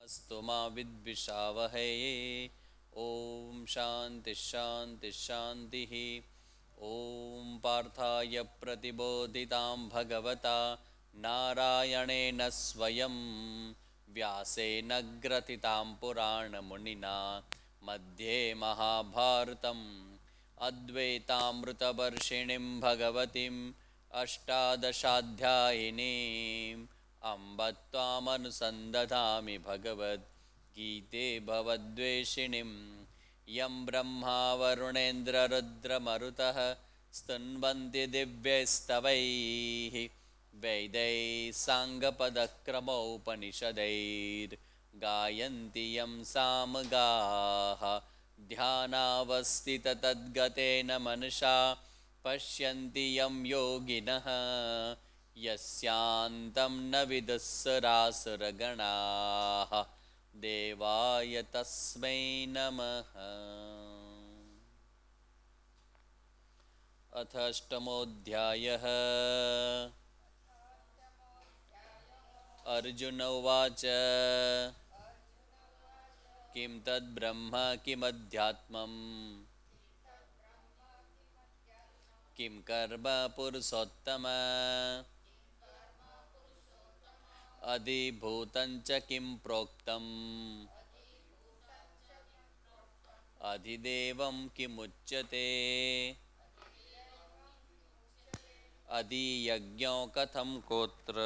अस्तु मा विद्विषावहै। ओम शांति शांति शांति। ओम पार्थाय प्रतिबोधितां भगवता नारायणेन स्वयं व्यासेन ग्रथितां पुराणमुनिना मध्ये महाभारतम् अद्वैतामृतवर्षिणीं भगवतीम् अष्टादशाध्यायिनीम् अम्ब त्वामनुसन्दधामि भगवद्गीते भवद्वेषिणीं यं ब्रह्मा वरुणेन्द्ररुद्रमरुतः स्तुन्वन्ति दिव्यैस्तवैः वेदैः साङ्गपदक्रमोपनिषदैर्गायन्ति यं सामगाः ध्यानावस्थिततद्गतेन मनसा पश्यन्ति यं योगिनः यस्यान्तं न विदुःसुरासुरगणाः देवाय तस्मै नमः। अथ अष्टमोऽध्यायः। अर्जुन उवाच किं तद्ब्रह्म किमध्यात्मम् किं कर्म पुरुषोत्तम अधिभूतं च किं प्रोक्तम् अधिदेवं किमुच्यते अधियज्ञो कथं कोत्र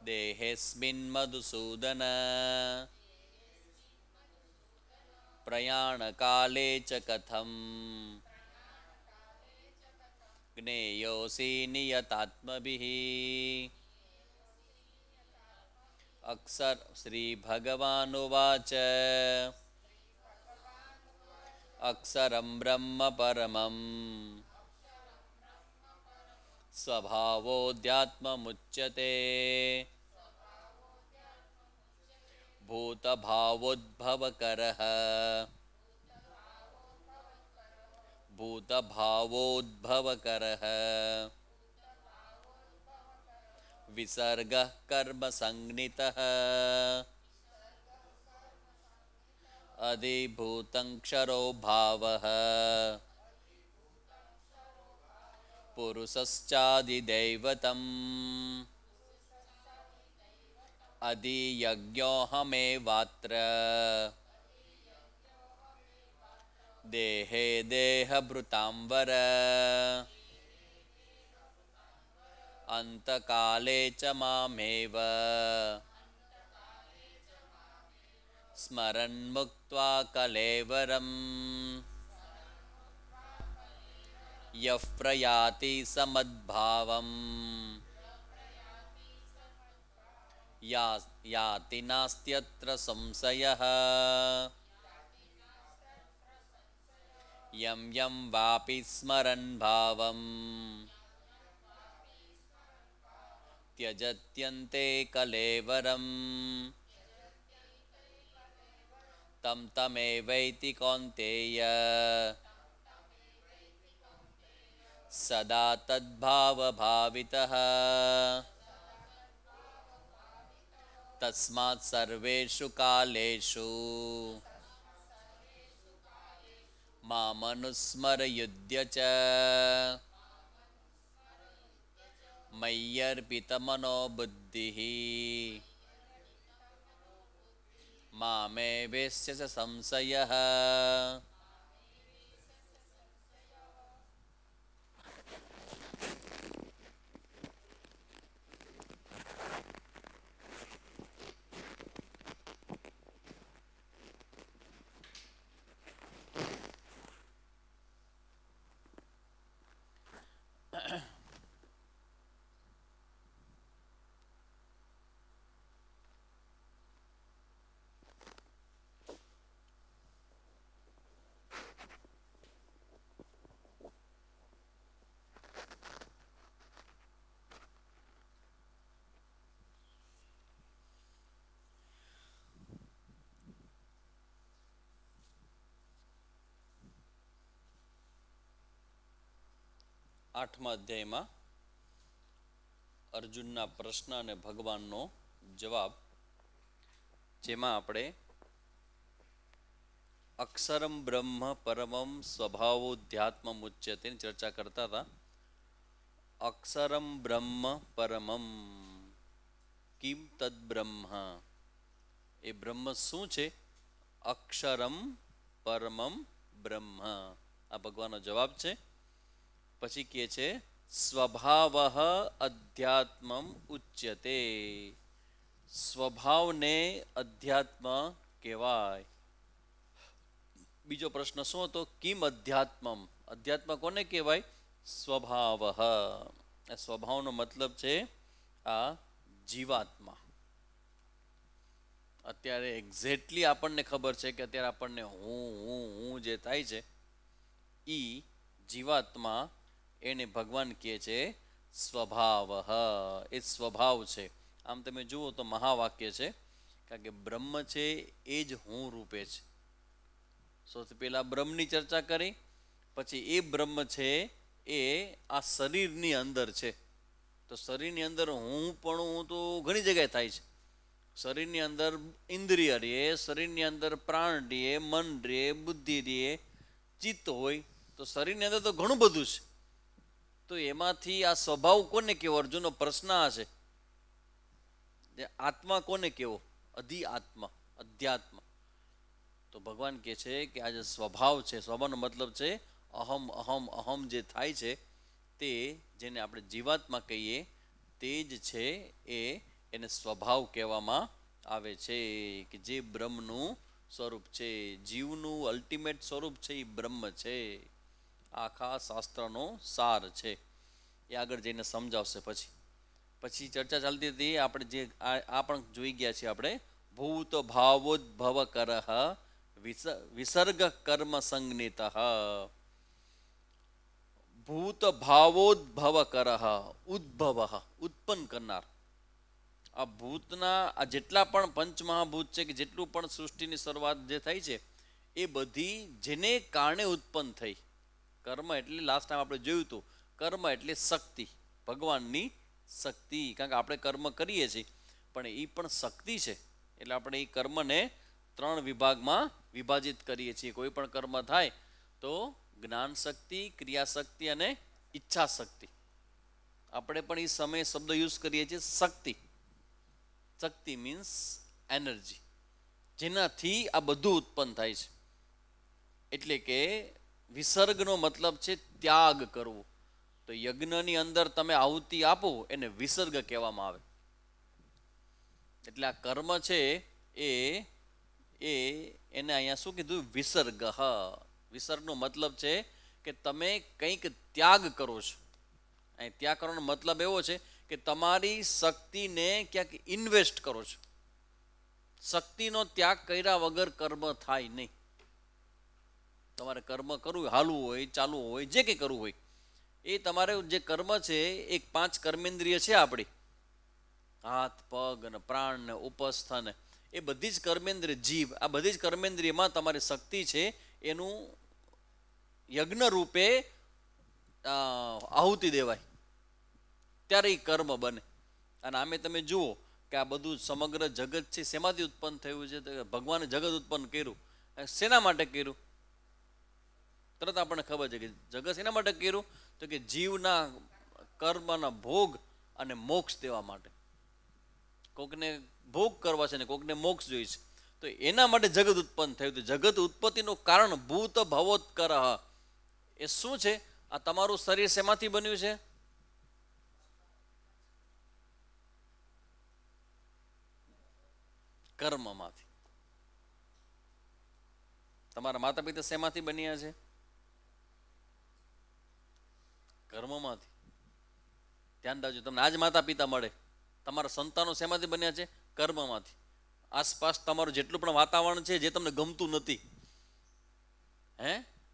देहेऽस्मिन् मधुसूदन प्रयाणकाले च कथं ज्ञेयोऽसि नियतात्मभिः। श्रीभगवानुवाच अक्षरं ब्रह्म परमं स्वभावोऽध्यात्ममुच्यते भूतभावोद्भवकरः भूतभावोद्भवकरः विसर्गः कर्मसंज्ञितः अधिभूतं क्षरो भावः पुरुषश्चादिदैवतम् अधियज्ञोऽहमेवात्र देहे देहभृतां वर अन्तकाले च मामेव स्मरन् मुक्त्वा कलेवरम् यः प्रयाति समद्भावम् याति नास्त्यत्र संशयः यं यं वापि स्मरन् भावम् त्यजत्यन्ते कलेवरम् तं तमेवैति कौन्तेय सदा तद्भावभावितः तस्मात् सर्वेषु कालेषु मामनुस्मरयुध्य च मय्यर्पितमनो बुद्धिः मामे वेत्स्यसि संशयः। આઠમા અધ્યાયમાં અર્જુનના પ્રશ્ન અને ભગવાનનો જવાબ, જેમાં આપણે અક્ષરમ બ્રહ્મ પરમમ સ્વભાવોધ્યાત્મમ ઉચ્યતેની ચર્ચા કરતા હતા. અક્ષરમ બ્રહ્મ પરમમ કિમ તદ બ્રહ્મ, એ બ્રહ્મ શું છે? અક્ષરમ પરમમ બ્રહ્મ, આ ભગવાનનો જવાબ છે. પછી કહે છે સ્વભાવ અધ્યાત્મમ ઉચ્યતે, સ્વભાવને અધ્યાત્મ કહેવાય. બીજો પ્રશ્ન શું હતો? કિમ અધ્યાત્મમ, અધ્યાત્મ કોને કહેવાય? સ્વભાવ. સ્વભાવનો મતલબ છે આ જીવાત્મા. અત્યારે એક્ઝેક્ટલી આપણને ખબર છે કે અત્યારે આપણને હું જે થાય છે એ જીવાત્મા, એને ભગવાન કહે છે સ્વભાવ. એ સ્વભાવ છે. આમ તમે જુઓ તો મહાવાક્ય છે, કારણ કે બ્રહ્મ છે એ જ હું રૂપે છે. સૌથી પહેલા બ્રહ્મની ચર્ચા કરી, પછી એ બ્રહ્મ છે એ આ શરીરની અંદર છે. તો શરીરની અંદર હું પણ તો ઘણી જગ્યાએ થાય છે. શરીરની અંદર ઇન્દ્રિય રહે, શરીરની અંદર પ્રાણ રહે, મન રહે, બુદ્ધિ રહે, ચિત્ત હોય. તો શરીરની અંદર તો ઘણું બધું છે. તો એમાંથી આ સ્વભાવ કોને કેવો? અર્જુનનો પ્રશ્ન આ છે. આત્મા કોને કેવો? આત્મા, અધ્યાત્મ. તો ભગવાન કહે છે કે આ જે સ્વભાવ છે, સ્વભાવનો મતલબ છે અહમ અહમ અહમ જે થાય છે તે, જેને આપણે જીવાત્મા કહીએ, તે જ છે એને સ્વભાવ કહેવામાં આવે છે. કે જે બ્રહ્મનું સ્વરૂપ છે, જીવનું અલ્ટિમેટ સ્વરૂપ છે એ બ્રહ્મ છે. આખા શાસ્ત્રનો સાર છે. એ આગળ જઈને સમજાવશે. પછી ચર્ચા ચાલતી હતી, આપણે જે આ પણ જોઈ ગયા છીએ આપણે. ભૂત ભાવોદ્ભવ કરહ વિસર્ગ કર્મ સંજ્ઞિત. ભૂત ભાવોદ્ભવ કરહ, ઉદ્ભવ, ઉત્પન્ન કરનાર. આ ભૂતના આ જેટલા પણ પંચમહાભૂત છે, કે જેટલું પણ સૃષ્ટિની શરૂઆત જે થઈ છે એ બધી જેને કારણે ઉત્પન્ન થઈ. કર્મ એટલે લાસ્ટ ટાઈમ આપણે જોયું હતું, કર્મ એટલે શક્તિ, ભગવાનની શક્તિ. કારણ કે આપણે કર્મ કરીએ છીએ પણ એ પણ શક્તિ છે. એટલે આપણે એ કર્મને 3 વિભાગમાં વિભાજિત કરીએ છીએ. કોઈ પણ કર્મ થાય તો જ્ઞાન શક્તિ, ક્રિયાશક્તિ અને ઈચ્છા શક્તિ. આપણે પણ એ સમય શબ્દ યુઝ કરીએ છીએ શક્તિ. શક્તિ મીન્સ એનર્જી, જેનાથી આ બધું ઉત્પન્ન થાય છે. એટલે કે વિસર્ગનો મતલબ છે ત્યાગ કરવો. તો યજ્ઞની અંદર તમે આહુતિ આપો એને વિસર્ગ કહેવામાં આવે. એટલે આ કર્મ છે એને અહીંયા શું કીધું? વિસર્ગ. વિસર્ગનો મતલબ છે કે તમે કંઈક ત્યાગ કરો છો. અહીં ત્યાગ કરવાનો મતલબ એવો છે કે તમારી શક્તિને ક્યાંક ઇન્વેસ્ટ કરો છો. શક્તિનો ત્યાગ કર્યા વગર કર્મ થાય નહીં. તમારે કર્મ કરવું, હાલવું હોય, ચાલવું હોય, જે કંઈ કરવું હોય, એ તમારે જે કર્મ છે, એક 5 કર્મેન્દ્રિય છે આપણી, હાથ, પગ અને પ્રાણ ને ઉપસ્થાન, એ બધી જ કર્મેન્દ્રિય, જીભ, આ બધી જ કર્મેન્દ્રિયમાં તમારી શક્તિ છે એનું યજ્ઞ રૂપે આહુતિ દેવાય, ત્યારે એ કર્મ બને. અને આમે તમે જુઓ કે આ બધું સમગ્ર જગત છે શેમાંથી ઉત્પન્ન થયું છે? તો ભગવાને જગત ઉત્પન્ન કર્યું. શેના માટે કર્યું? તરત આપણને ખબર છે કે જગત શેના માટે કર્યું? તો કે જીવના કર્મના ભોગ અને મોક્ષ દેવા માટે. કોકને ભોગ કરવા છે ને કોકને મોક્ષ જોઈએ છે, તો એના માટે જગત ઉત્પન્ન થયું. તો જગત ઉત્પત્તિનું કારણ ભૂત ભવોત્કરઃ એ શું છે? આ તમારું શરીર શેમાંથી બન્યું છે? કર્મમાંથી. તમારા માતા પિતા શેમાંથી બન્યા છે? કર્મમાંથી. ધ્યાન રાખજો, તમને આજ માતા પિતા મળે. તમારા સંતાનો શેમાંથી બન્યા છે? કર્મમાંથી. આસપાસ તમારું જેટલું પણ વાતાવરણ છે જે તમને ગમતું નથી,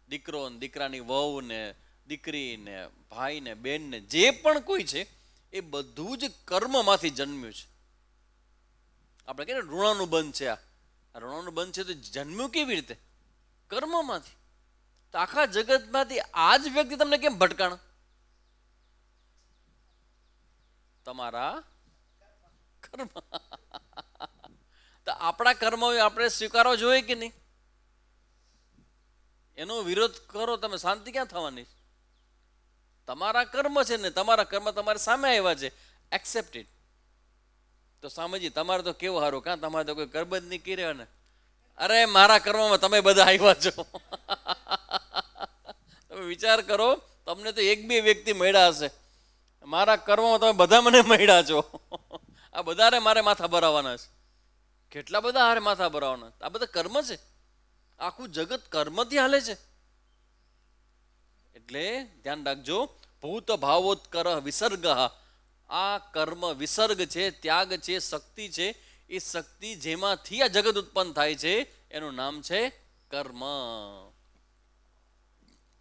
દીકરો ને દીકરાની વહુ ને દીકરી ને ભાઈ ને બેન ને જે પણ કોઈ છે એ બધું જ કર્મમાંથી જન્મ્યું છે. આપણે કહીએ ઋણાનુબંધ છે. આ ઋણાનુબંધ છે તો જન્મ્યું કેવી રીતે? કર્મમાંથી. તો આખા જગતમાંથી આ જ વ્યક્તિ તમને કેમ ભટકાણ? તમારા કર્મ. આપણા કર્મ આપણે સ્વીકારવા જોઈએ કે નહીં? એનો વિરોધ કરો તમે, શાંતિ ક્યાં થવાની? તમારા કર્મ છે ને, તમારા કર્મ તમારી સામે આવ્યા છે, એક્સેપ્ટ ઇટ. તો સામેજી તમારે તો કેવું સારું, કાં તમારે તો કોઈ કર્મ જ નહીં કર્યા ને? અરે મારા કર્મમાં તમે બધા આવ્યા છો. તમે વિચાર કરો, તમને તો એક બે વ્યક્તિ મળ્યા હશે, મારા કર્મમાં તમે બધા મને મળ્યા છો. આ બધા મારે માથા ભરાવાના છે. કેટલા બધા હારે માથા ભરાવાના? આ બધા કર્મ છે. આખું જગત કર્મથી હાલે છે. એટલે ધ્યાન રાખજો, ભૂત ભાવોત્કર વિસર્ગ. આ કર્મ વિસર્ગ છે, ત્યાગ છે, શક્તિ છે. એ શક્તિ જેમાંથી આ જગત ઉત્પન્ન થાય છે એનું નામ છે કર્મ.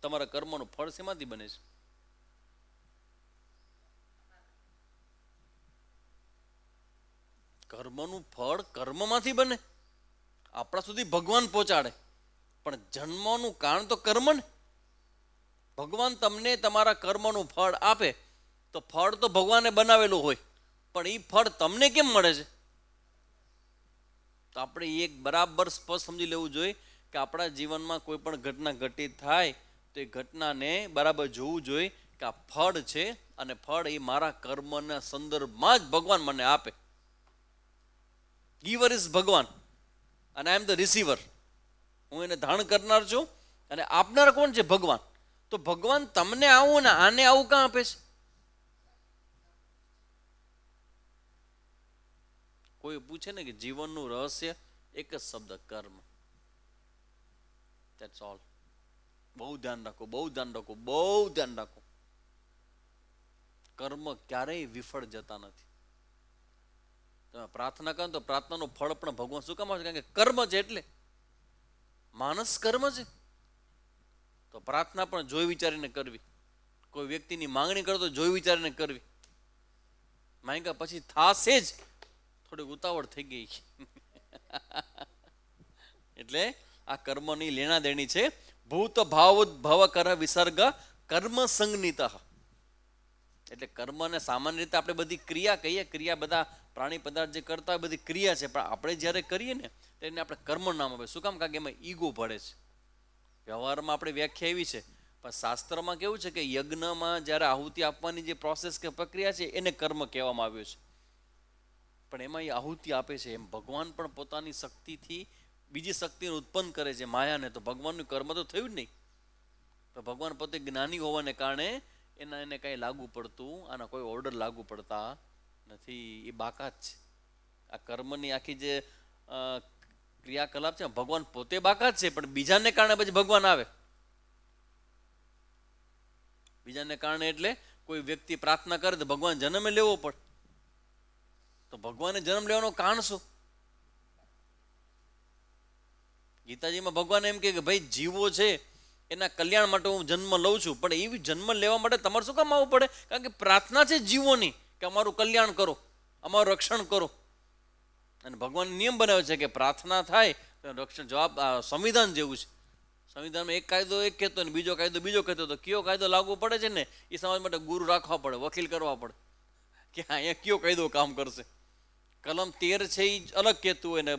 તમારા કર્મનું ફળ શેમાંથી બને છે? કર્મનું ફળ કર્મમાંથી બને. આપણા સુધી ભગવાન પહોંચાડે, પણ જન્મનું કારણ તો કર્મ ને. ભગવાન તમને તમારા કર્મનું ફળ આપે તો ફળ તો ભગવાને બનાવેલું હોય, પણ એ ફળ તમને કેમ મળે છે? તો આપણે એક બરાબર સ્પષ્ટ સમજી લેવું જોઈએ કે આપણા જીવનમાં કોઈ પણ ઘટના ઘટિત થાય તો એ ઘટનાને બરાબર જોવું જોઈએ કે આ ફળ છે, અને ફળ એ મારા કર્મના સંદર્ભમાં જ ભગવાન મને આપે. ગીવર ઇઝ ભગવાન અને આઈ એમ ધ રિસીવર. હું એને ધારણ કરનાર છું અને આપનાર કોણ છે? ભગવાન. તો ભગવાન તમને આવું ને આને આવું કાં આપે છે? કોઈ પૂછે ને કે જીવનનું રહસ્ય, એક જ શબ્દ, કર્મ. That's all. બહુ ધ્યાન રાખો, બહુ ધ્યાન રાખો, બહુ ધ્યાન રાખો. કર્મ ક્યારેય વિફળ જતા નથી. તમે પ્રાર્થના કરો તો પ્રાર્થનાનું ફળ પણ ભગવાન શું કામ આવે? કારણ કે કર્મ છે. એટલે માનસ કર્મ છે. તો પ્રાર્થના પણ જોઈ વિચારીને કરવી. કોઈ વ્યક્તિની માંગણી કરો તો જોઈ વિચારીને કરવી. માંગ્યા પછી થાશે જ, થોડીક ઉતાવળ થઈ ગઈ. એટલે આ કર્મની લેણા દેણી છે. ભૂત ભાવોદ્ભવ કર વિસર્ગ કર્મ સંજ્ઞિત. એટલે કર્મને સામાન્ય રીતે આપણે બધી ક્રિયા કહીએ. ક્રિયા બધા પ્રાણી પદાર્થ જે કરતા હોય બધી ક્રિયા છે, પણ આપણે જ્યારે કરીએ ને તો એને આપણે કર્મ નામ આપે. શું કામ? કારણ કે એમાં ઈગો ભળે છે. વ્યવહારમાં આપણે વ્યાખ્યા એવી છે, પણ શાસ્ત્રમાં કેવું છે કે યજ્ઞમાં જ્યારે આહુતિ આપવાની જે પ્રોસેસ કે પ્રક્રિયા છે એને કર્મ કહેવામાં આવ્યું છે. પણ એમાં એ આહુતિ આપે છે. એમ ભગવાન પણ પોતાની શક્તિથી બીજી શક્તિને ઉત્પન્ન કરે છે, માયાને. તો ભગવાનનું કર્મ તો થયું જ નહીં. તો ભગવાન પોતે જ્ઞાની હોવાને કારણે એને કાંઈ લાગુ પડતું, આના કોઈ ઓર્ડર લાગુ પડતા નથી. એ બાકાત છે. આ કર્મની આખી જે ક્રિયાકલાપ છે, ભગવાન પોતે બાકાત છે, પણ બીજાને કારણે પછી ભગવાન આવે. બીજાને કારણે એટલે કોઈ વ્યક્તિ પ્રાર્થના કરે તો ભગવાન જન્મે લેવો પડે. તો ભગવાને જન્મ લેવાનું કારણ શું? ગીતાજીમાં ભગવાન એમ કે ભાઈ જીવો છે એના કલ્યાણ માટે હું જન્મ લઉં છું, પણ એવી જન્મ લેવા માટે તમારે શું કામ આવવું પડે? કારણ કે પ્રાર્થના છે જીવોની કે અમારું કલ્યાણ કરો, અમારું રક્ષણ કરો. અને ભગવાન નિયમ બનાવે છે કે પ્રાર્થના થાય તો રક્ષણ. જવાબ સંવિધાન જેવું છે. સંવિધાનમાં એક કાયદો એક કહેતો ને બીજો કાયદો બીજો કહેતો. તો કયો કાયદો લાગુ પડે છે ને એ સમાજ માટે ગુરુ રાખવા પડે, વકીલ કરવા પડે કે અહીંયા કયો કાયદો કામ કરશે. કલમ 13 છે એ અલગ કહેતું હોય ને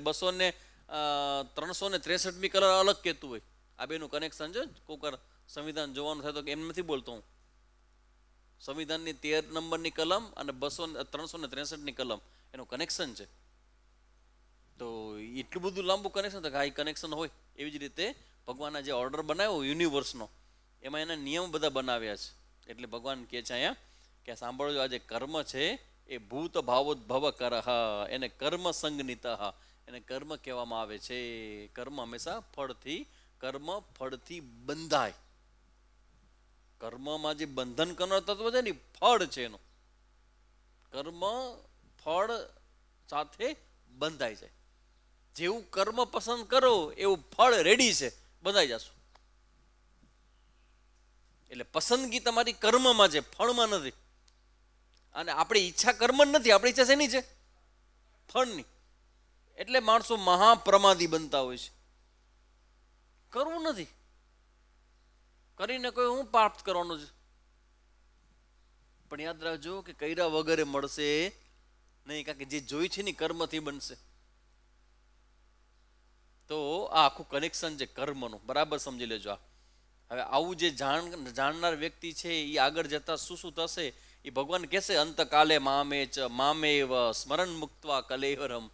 363મી કલમ અલગ કહેતું હોય. આ બેનું કનેક્શન છે. કોકર સંવિધાન જોવાનું થાય તો એમ નથી બોલતો હું. સંવિધાનની 13 નંબરની કલમ અને 363ની કલમ એનું કનેક્શન છે. તો એટલું બધું લાંબુ કનેક્શન તો આ કનેક્શન હોય. એવી જ રીતે ભગવાનના જે ઓર્ડર બનાવ્યો યુનિવર્સનો, એમાં એના નિયમ બધા બનાવ્યા છે. એટલે ભગવાન કહે છે અહીંયા કે સાંભળજો, આ જે કર્મ છે એ ભૂત ભાવોદ્ભવ કરહ, એને કર્મ સંજ્ઞિત, એને કર્મ કહેવામાં આવે છે. કર્મ હંમેશા ફળથી બંધાય. કર્મમાં જે બંધન કરનાર તત્વ છે ને ફળ છે એનું. કર્મ ફળ સાથે બંધાઈ જાય. જેવું કર્મ પસંદ કરો એવું ફળ રેડી છે, બંધાઈ જશું. એટલે પસંદગી તમારી કર્મમાં છે, ફળમાં નથી. અને આપણી ઈચ્છા કર્મ નથી, આપણી ઈચ્છા શેની છે? ફળની. એટલે માણસો મહાપ્રમાદી બનતા હોય છે. કરવું નથી, કરીને કોઈ હું પ્રાપ્ત કરવાનું છે. પણ યાદ રાખજો કે કર્યા વગરે મળશે નહીં, કારણ કે જે જોઈ છે ને કર્મથી બનશે. તો આ આખું કનેક્શન છે કર્મનું, બરાબર સમજી લેજો. આ હવે આવું જે જાણનાર વ્યક્તિ છે એ આગળ જતા શું શું થશે એ ભગવાન કહેશે, અંતકાલે મામે ચ મામેવ સ્મરણ મુક્તવા કલેવરમ.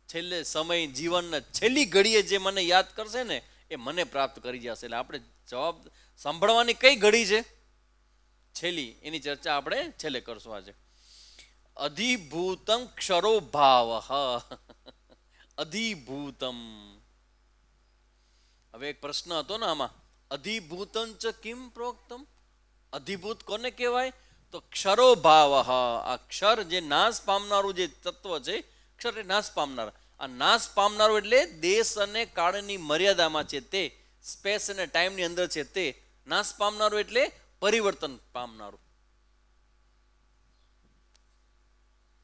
છેલ્લે સમય જીવનના છેલ્લી ઘડીએ જે મને યાદ કરશે ને એ મને પ્રાપ્ત કરી જશે. એટલે આપણે જવાબ સાંભળવાની કઈ ઘડી છે? છેલ્લી. એની ચર્ચા આપણે છેલ્લે કરશું આજે. અધિભૂતમ ક્ષરો ભાવ. અધિભૂતમ. હવે એક પ્રશ્ન હતો ને આમાં, અધિભૂતમ ચ કિમ પ્રોક્તમ. અધિભૂત કોને કહેવાય? તો ક્ષરો ભાવ. આ ક્ષર જે નાશ પામનારું જે તત્વ છે, ક્ષર એ નાશ પામનાર. આ નાશ પામનારું એટલે દેશ અને કાળની મર્યાદામાં છે તે, સ્પેસ અને ટાઈમની અંદર છે તે નાશ પામનારું, એટલે પરિવર્તન પામનારું.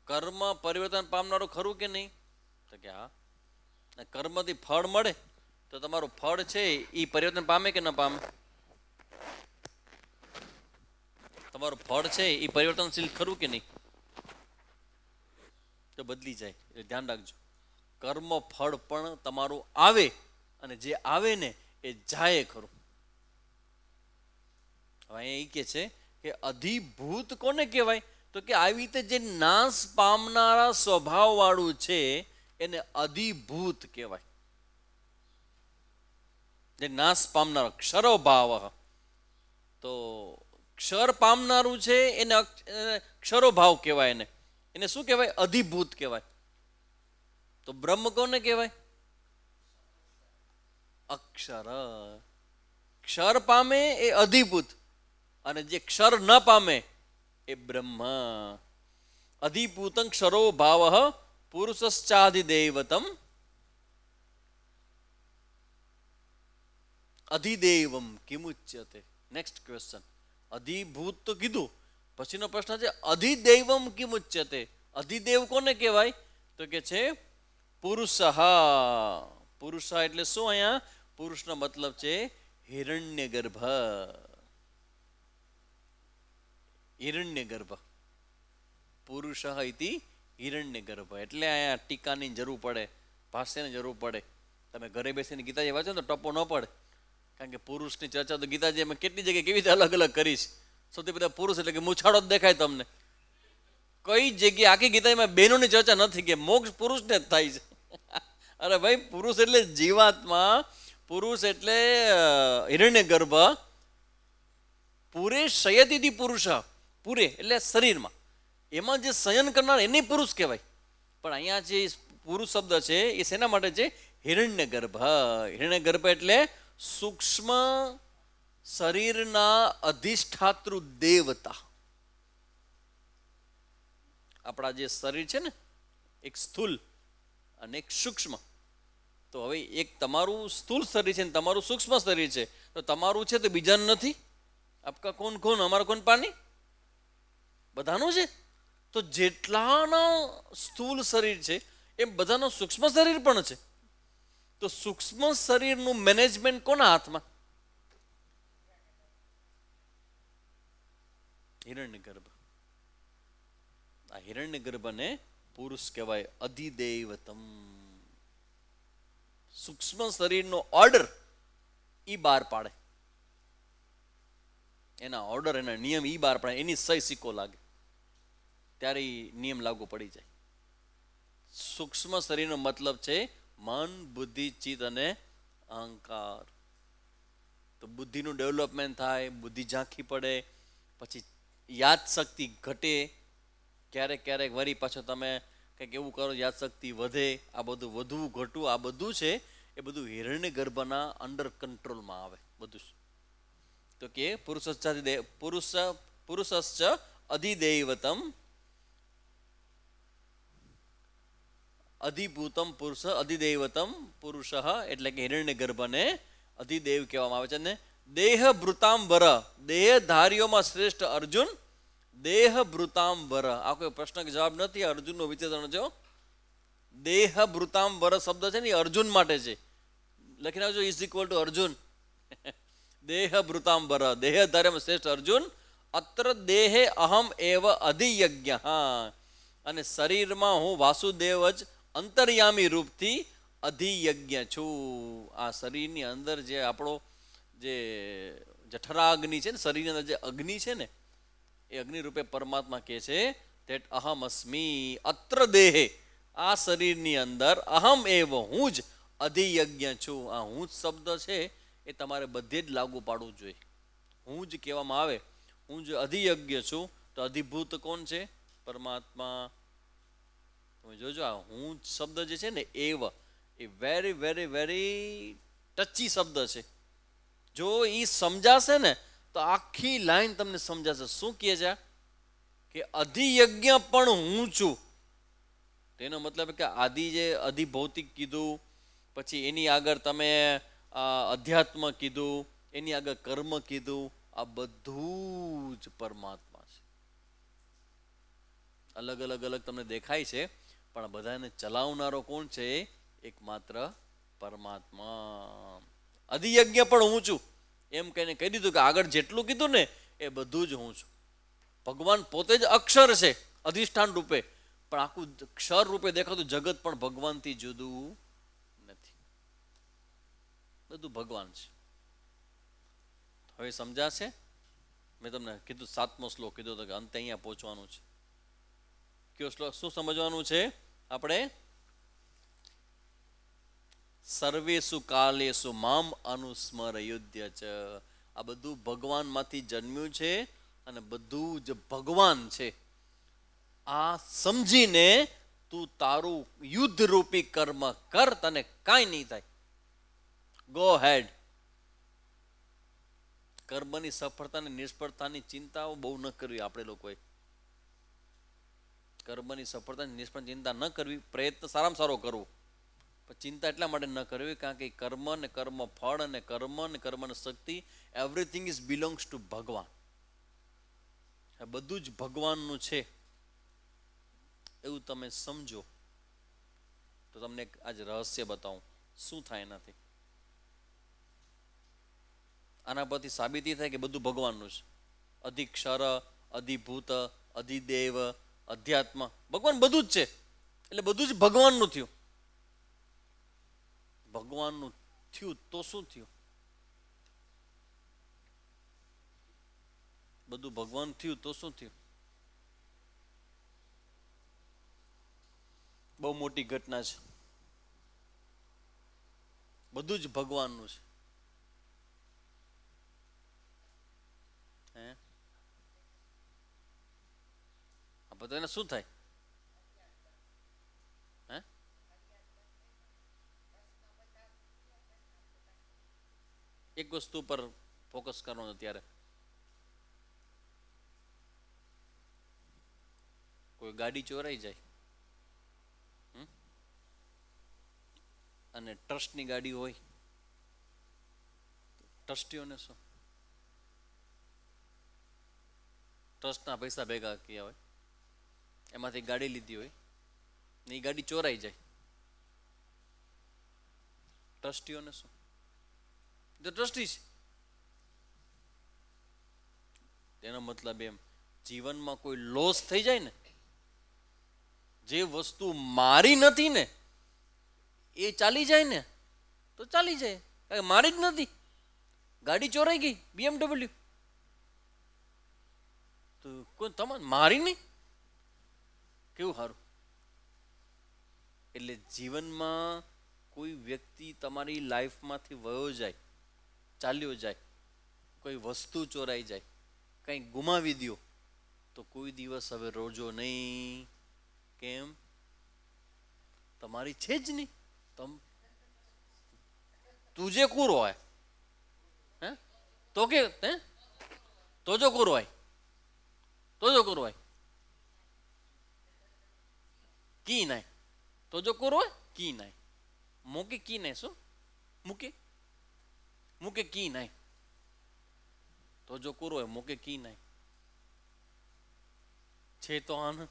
કર્મ પરિવર્તન પામનારું ખરું કે નહીં? તો કે હા. કર્મથી ફળ મળે તો તમારું ફળ છે એ પરિવર્તન પામે કે ન પામે? તમારું ફળ છે એ પરિવર્તનશીલ ખરું કે નહીં? તો બદલી જાય. એટલે ધ્યાન રાખજો, કર્મ ફળ પણ તમારું આવે, અને જે આવે ને એ જાય ખરું. હવે અહીંયા એ કે છે કે અધિભૂત કોને કહેવાય? તો કે આવી રીતે જે નાશ પામનારા સ્વભાવ વાળું છે એને અધિભૂત કહેવાય. જે નાશ પામનારો ક્ષરો ભાવ. તો ક્ષર પામનારું છે એને ક્ષરો ભાવ કહેવાય. એને શું કહેવાય? અધિભૂત કહેવાય. તો બ્રહ્મ કોને કહેવાય? અક્ષર. ક્ષર પામે એ અધિભૂત, અને જે ક્ષર ન પામે એ બ્રહ્મ. અધિભૂતં ક્ષરો ભાવ પુરુષશ્ચાધિદૈવતમ અધિદેવમ કિમુચ્યતે. Next question. અધિભૂત તો કીધું, પછીનો પ્રશ્ન છે અધિદૈવમ કિમુચ્યતે. અધિદેવ કોને કહેવાય? તો કે છે પુરુષ. પુરુષ એટલે શું? અહીંયા પુરુષનો મતલબ છે હિરણ્ય ગર્ભ. હિરણ્ય ગર્ભ. પુરુષ ઇતિ હિરણ્ય ગર્ભ. એટલે અહીંયા ટીકાની જરૂર પડે, ભાષ્યની જરૂર પડે. તમે ઘરે બેસીને ગીતાજી વાંચો તો ટપ્પો ન પડે, કારણ કે પુરુષની ચર્ચા તો ગીતાજી અમે કેટલી જગ્યાએ કેવી રીતે અલગ અલગ કરીશ. સૌથી પહેલા પુરુષ એટલે કે મૂછાળો જ દેખાય તમને. કઈ જગ્યાએ આખી ગીતામાં બહેનોની ચર્ચા નથી કે મોક્ષ પુરુષને જ થાય છે. અરે ભાઈ, પુરુષ એટલે જીવાત્મા, પુરુષ એટલે હિરણ્ય ગર્ભ. પૂરે શયતિથી પુરુષ. પૂરે એટલે શરીરમાં, એમાં જે શયન કરનાર એને પુરુષ કહેવાય. પણ અહીંયા જે પુરુષ શબ્દ છે એ શેના માટે છે? હિરણ્ય ગર્ભ. હિરણ્ય ગર્ભ એટલે સૂક્ષ્મ શરીરના અધિષ્ઠાતૃ દેવતા. આપણા જે શરીર છે ને, એક સ્થૂલ અને એક સૂક્ષ્મ. તો હવે એક તમારું સ્થૂલ શરીર છે ને તમારું સૂક્ષ્મ શરીર છે. તો તમારું છે તો બીજાનું નથી. આપકા કોણ કોણ? અમારા કોણ પાણી? બધાનું છે. તો જેટલાના સ્થૂલ શરીર છે એમ બધાનું સૂક્ષ્મ શરીર પણ છે. તો સૂક્ષ્મ શરીરનું મેનેજમેન્ટ કોના હાથમાં? હિરણ્ય ગર્ભ. આ હિરણ્ય ગર્ભને પુરુષ કહેવાય. અધિદૈવતમ. સૂક્ષ્મ શરીરનો ઓર્ડર ઈ બહાર પાડે. એના ઓર્ડર, એના નિયમ ઈ બહાર પાડે. એની સહી સિક્કો લાગે ત્યારે નિયમ લાગુ પડી જાય. સૂક્ષ્મ શરીરનો મતલબ છે મન, બુદ્ધિ, ચિત્ત અને અહંકાર. તો બુદ્ધિનું ડેવલપમેન્ટ થાય, બુદ્ધિ ઝાંખી પડે, પછી યાદ શક્તિ ઘટે. ક્યારેક ક્યારેક વળી પાછો તમે કંઈક એવું કરો, યાદ શક્તિ વધે. આ બધું વધવું ઘટવું આ બધું છે એ બધું હિરણ્ય ગર્ભના અંડર કંટ્રોલમાં આવે બધું. તો કે પુરુષશ્ચ અધિદૈવતમ અધિભૂતમ પુરુષ અધિદૈવતમ પુરુષ. એટલે કે હિરણ્ય ગર્ભને અધિદેવ કહેવામાં આવે છે. ને દેહભૃતાંબર. દેહધારીઓમાં શ્રેષ્ઠ અર્જુન. દેહભૃતાંબર. આ કોઈ પ્રશ્ન કે જવાબ નથી, અર્જુનનો વિચેતન છે. દેહભૃતાંબર શબ્દ છે ને એ અર્જુન માટે છે. લખી નાખજો ઇઝ ઇક્વલ ટુ અર્જુન. દેહભૃતાંબર, દેહધાર્યમાં શ્રેષ્ઠ અર્જુન. અત્ર દેહે અહમ એવ અધિયજ્ઞ. અને શરીરમાં હું વાસુદેવ જ અંતર્યામી રૂપથી અધિયજ્ઞ છું. આ શરીરની અંદર જે આપણો જે જઠરા અગ્નિ છે ને, શરીરની અંદર જે અગ્નિ છે ને, એ અગ્નિ રૂપે પરમાત્મા કહે છે that અહમ અસ્મિ અત્ર દેહે, આ શરીરની અંદર અહમ એવ, હું જ અધિયજ્ઞ છું. આ હું જ શબ્દ છે એ તમારે બધે જ લાગુ પાડવું જોઈએ. હું જ કહેવામાં આવે, હું જ અધિયજ્ઞ છું, તો અધિભૂત કોણ છે? પરમાત્મા. તમે જોજો આ હું જ શબ્દ જે છે ને એવ, એ વેરી વેરી વેરી ટચી શબ્દ છે. જો એ સમજાશે ને તો આખી લાઈન તમને સમજાશે. શું કહે છે કે અધિયજ્ઞ પણ હું છું. તેનો મતલબ કે આદિ જે અધિભૌતિક કીધું, પછી એની આગળ તમે અધ્યાત્મ કીધું, એની આગળ કર્મ કીધું, આ બધું જ પરમાત્મા છે. અલગ અલગ અલગ તમને દેખાય છે, પણ બધાને ચલાવનારો કોણ છે? એકમાત્ર પરમાત્મા. અધિયજ્ઞ પણ હું છું એમ કહીને કહી દીધું કે આગળ જેટલું કીધું ને એ બધું જ હું છું. ભગવાન પોતે જ અક્ષર છે અધિષ્ઠાન રૂપે, પણ આખું ક્ષર રૂપે દેખાતું જગત પણ ભગવાનથી જુદું નથી. બધું ભગવાન છે. હવે સમજાશે? મેં તમને કીધું 7મો શ્લોક કીધો તો કે અંતે અહીંયા પહોંચવાનું છે. કયો શ્લોક? શું સમજવાનું છે આપણે? સર્વેસુ કાલેસુ મામ અનુસ્મર યુધ્ય ચ. આ બધું ભગવાનમાંથી જન્મ્યું છે અને બધું જ ભગવાન છે. આ સમજીને તું તારું યુદ્ધ રૂપી કર્મ કર, તને કાંઈ નહીં થાય. ગો હેડ. કર્મની સફળતા અને નિષ્ફળતાની ચિંતાઓ બહુ ન કરવી આપણે લોકોએ. કર્મની સફળતા નિષ્ફળ ચિંતા ન કરવી. પ્રયત્ન સારામાં સારો કરવો, પણ ચિંતા એટલા માટે ન કરવી કારણ કે કર્મ ને કર્મ ફળ અને કર્મ ને કર્મની શક્તિ, એવરીથિંગ ઇઝ બિલોંગ્સ ટુ ભગવાન. બધું જ ભગવાનનું છે એવું તમે સમજો તો તમને આજ રહસ્ય બતાવું શું થાય એનાથી. આના પરથી સાબિતી થાય કે બધું ભગવાનનું છે. અધિક્ષર, અધિભૂત, અધિદેવ, અધ્યાત્મ, ભગવાન બધું જ છે. એટલે બધું જ ભગવાનનું થયું. ભગવાનનું થયું તો શું થયું? બધું ભગવાન થયું તો શું થયું? બહુ મોટી ઘટના છે. બધું જ ભગવાનનું છે. તો એને શું થાય? એક વસ્તુ પર ફોકસ કરવાનું. ત્યારે કોઈ ગાડી ચોરાઈ જાય અને ટ્રસ્ટની ગાડી હોય, ટ્રસ્ટીઓને શું? ટ્રસ્ટના પૈસા ભેગા કર્યા હોય, એમાંથી ગાડી લીધી હોય ને એ ગાડી ચોરાઈ જાય, ટ્રસ્ટીઓને શું? તો ટ્રસ્ટી છે. એનો મતલબ એમ, જીવનમાં કોઈ લોસ થઈ જાય ને, જે વસ્તુ મારી નથી ને એ ચાલી જાય ને તો ચાલી જાય, કારણ કે મારી જ નથી. ગાડી ચોરાઈ ગઈ BMW, તો કોઈ તમારે મારી નહીં, કેવું સારું. એટલે જીવનમાં કોઈ વ્યક્તિ તમારી લાઈફમાંથી વયો જાય, ચાલ્યો જાય, કોઈ વસ્તુ ચોરાઈ જાય, કંઈ ગુમાવી દો, તો કોઈ દિવસ હવે રોજો નહીં. કેમ? તમારી છે જ નહીં. તુજે કુરો હોય તો કે તો જો કુરો હોય તો જો કુરો હોય કી નાય તો જો કુરો હોય કી નાય મૂકે કી નાય શું મૂકે મૂકે કી નાય તો જો કુરો હોય મૂકે કી નાય છે તો આન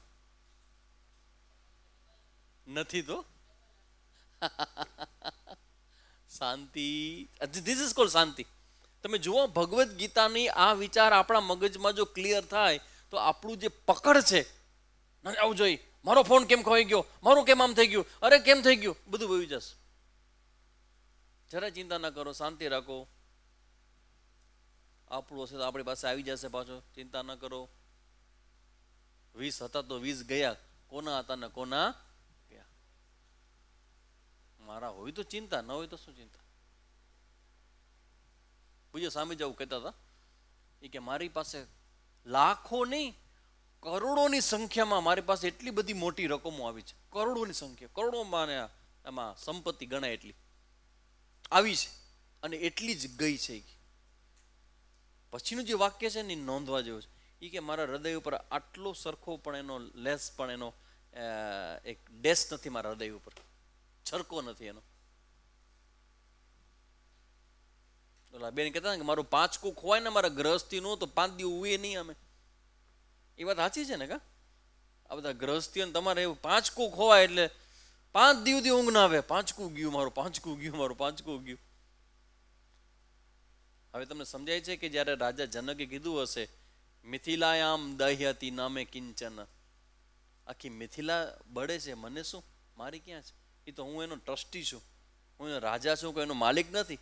નથી તો શાંતિ. ધીસ ઇઝ કોલ્ડ શાંતિ. તમે જુઓ ભગવદ્ ગીતાની આ વિચાર આપણા મગજમાં જો ક્લિયર થાય તો આપણું જે પકડ છે, આવું જોઈએ, મારો ફોન કેમ ખોઈ ગયો, મારું કેમ આમ થઈ ગયું, અરે કેમ થઈ ગયું, બધું વહી જશે. જરાય ચિંતા ના કરો, શાંતિ રાખો. આપણું હશે તો આપણી પાસે આવી જશે પાછો, ચિંતા ન કરો. 20 હતા તો 20 ગયા, કોના હતા ને કોના ગયા. મારા હોય તો ચિંતા, ન હોય તો શું ચિંતા. પૂજ્ય સ્વામી જવું કહેતા હતા એ કે મારી પાસે લાખો નહીં, કરોડોની સંખ્યામાં મારી પાસે એટલી બધી મોટી રકમો આવી છે, કરોડોની સંખ્યા, કરોડોમાં એમાં સંપત્તિ ગણાય એટલી આવી છે, અને એટલી જ ગઈ છે. પછીનું જે વાક્ય છે ને એ નોંધવા જેવું છે. એ કે મારા હૃદય ઉપર આટલો સરખો પણ એનો લેસ પણ એનો એક ડેશ નથી, મારા હૃદય ઉપર છરકો નથી એનો. ઓલા બેન કહેતા કે મારું પાંચકું ખોવાય ને મારા ગ્રહસ્થી નું તો 5 દિવસ ઉએ નહીં અમે. એ વાત સાચી છે ને કા? આ બધા ગ્રહસ્થીઓ તમારે એવું પાંચકું ખોવાય એટલે 5 દિવસથી ઊંઘ ના આવે, પાંચકું ગયું મારું, પાંચકું ગયું મારું, પાંચકું ગયું. હવે તમને સમજાય છે કે જ્યારે રાજા જનકે કીધું હશે મિથિલાયામ દહ્યતિ નામે કિંચન, આખી મિથિલા બળે છે, મને શું, મારી ક્યાં છે? એ તો હું એનો ટ્રસ્ટી છું, હું એનો રાજા છું, કોઈ એનો માલિક નથી.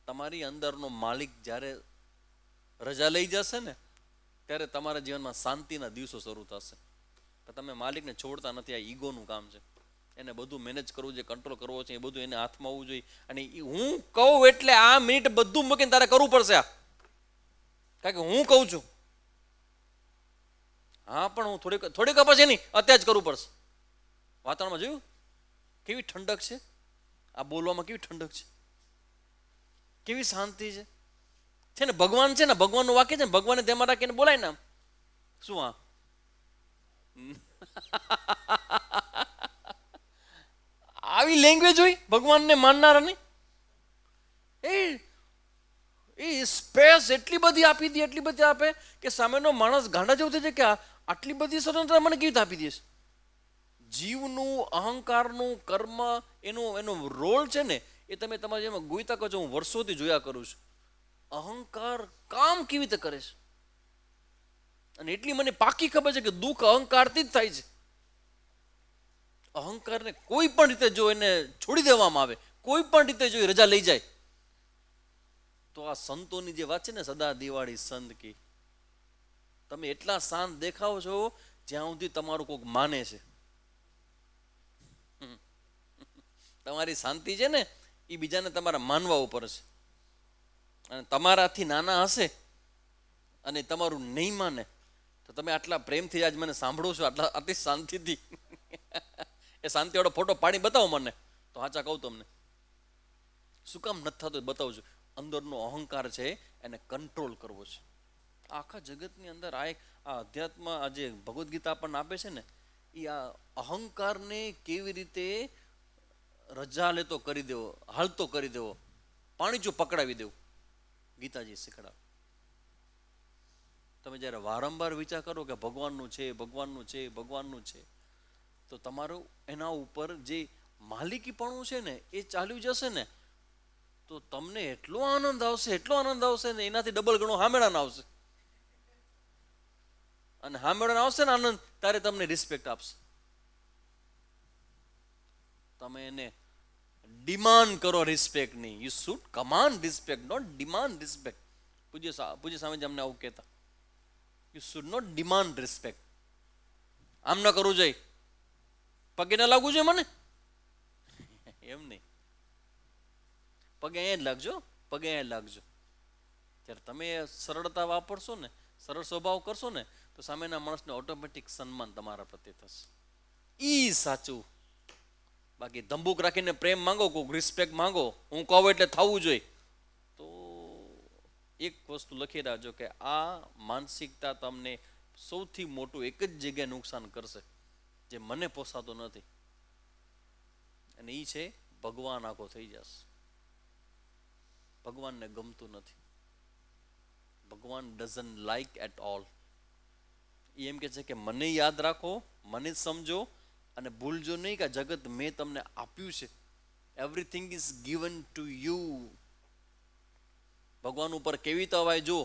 તમારી અંદરનો માલિક જ્યારે રજા લઈ જશે ને ત્યારે તમારા જીવનમાં શાંતિના દિવસો શરૂ થશે. તમે માલિકને છોડતા નથી, આ ઈગોનું કામ છે. એને બધું મેનેજ કરવું છે, કંટ્રોલ કરવો છે, એ બધું એને હાથમાં હોવું જોઈએ. અને હું કહું એટલે આ મિનિટ બધું મૂકીને તારે કરવું પડશે, આ કારણ કે હું કહું છું. હા પણ હું થોડીક પછી નહીં, અત્યારે જ કરવું પડશે. વાતાવરણમાં જોયું કેવી ઠંડક છે, આ બોલવામાં કેવી ઠંડક છે, કેવી શાંતિ છે ને. ભગવાન છે ને, ભગવાનનું વાક્ય છે ને, ભગવાનને ધ્યાનમાં રાખીને બોલાય ને. શું આ આવી લેંગ્વેજ હોય ભગવાનને માનનારાની? એ સ્પેસ એટલી બધી આપી દે, એટલી બધી આપે કે સામેનો માણસ ગાંડા જેવું થઈ જાય કે આટલી બધી સ્વતંત્રતા મને કેવી રીતે આપી દે છે. જીવનું, અહંકારનું, કર્મ, એનો રોલ છે ને એ તમે તમારા જેમાં ગોઈતા કહો છો. હું વર્ષોથી જોયા કરું છું અહંકાર કામ કેવી રીતે કરે છે. અને એટલી મને પાકી ખબર છે કે દુઃખ અહંકારથી જ થાય છે. અહંકારને કોઈ પણ રીતે જો એને છોડી દેવામાં આવે, કોઈ પણ રીતે જો રજા લઈ જાય તો આ સંતોની જે વાત છે ને, સદા દિવાળી સંત કી, તમે એટલા શાંત દેખાવ છો જ્યાં સુધી તમારું કોઈક માને છે. તમારી શાંતિ છે ને એ બીજાને તમારા માનવા ઉપર છે. અને તમારાથી નાના હશે અને તમારું નહીં માને તો તમે આટલા પ્રેમથી આજ મને સાંભળો છો, આટલી શાંતિથી એ શાંતિવાળો ફોટો પાડી બતાવો મને, તો સાચા કહું તમને શું કામ નથી થતું બતાવું છું. અંદરનો અહંકાર છે એને કંટ્રોલ કરવો છે. આખા જગતની અંદર આ અધ્યાત્મ આ જે ભગવદ્ ગીતા આપણને આપે છે ને, એ આ અહંકારને કેવી રીતે રજા લેતો કરી દેવો, હાલતો કરી દેવો, પાણીચું પકડાવી દેવું, ગીતાજી શીખડાવે. તમે જ્યારે વારંવાર વિચાર કરો કે ભગવાનનું છે, ભગવાનનું છે, ભગવાનનું છે, તો તમારું એના ઉપર જે માલિકીપણું છે ને એ ચાલ્યું જશે ને તો તમને એટલો આનંદ આવશે, એટલો આનંદ આવશે ને એનાથી ડબલ ગણો હામેળાનો આવશે. અને હામેળાનો આવશે ને આનંદ, ત્યારે તમને રિસ્પેક્ટ આપશે. તમે એને ડિમાન્ડ કરો રિસ્પેક્ટની. You should command respect, not demand respect. પૂજ્ય સ્વામીજી અમને આવું કહેતા, you should not demand respect. આમ ન કરવું જોઈએ, પગે ના લાગવું જોઈએ મને, એમ નહીં. પગે અહીંયા જ લાગજો, પગે અહીંયા જ લાગજો. ત્યારે તમે સરળતા વાપરશો ને, સરળ સ્વભાવ કરશો ને, તો સામેના માણસને ઓટોમેટિક સન્માન તમારા પ્રત્યે થશે. ઈ સાચું. બાકી ધંબુક રાખીને પ્રેમ માંગો, કોઈ રિસ્પેક્ટ માંગો, હું કહું એટલે થવું જોઈએ, તો એક વસ્તુ લખી રાખજો કે આ માનસિકતા તમને સૌથી મોટું એક જ જગ્યાએ નુકસાન કરશે, જે મને પોસાતો નથી. અને એ છે ભગવાન આખો થઈ જશે. ભગવાનને ગમતું નથી. ભગવાન ડઝન્ટ લાઈક એટ ઓલ. એ એમ કે છે કે મને યાદ રાખો, મને સમજો, અને ભૂલજો નહીં કે જગત મેં તમને આપ્યું છે. Everything is given to you. ભગવાન ઉપર કેવી તવાય જો.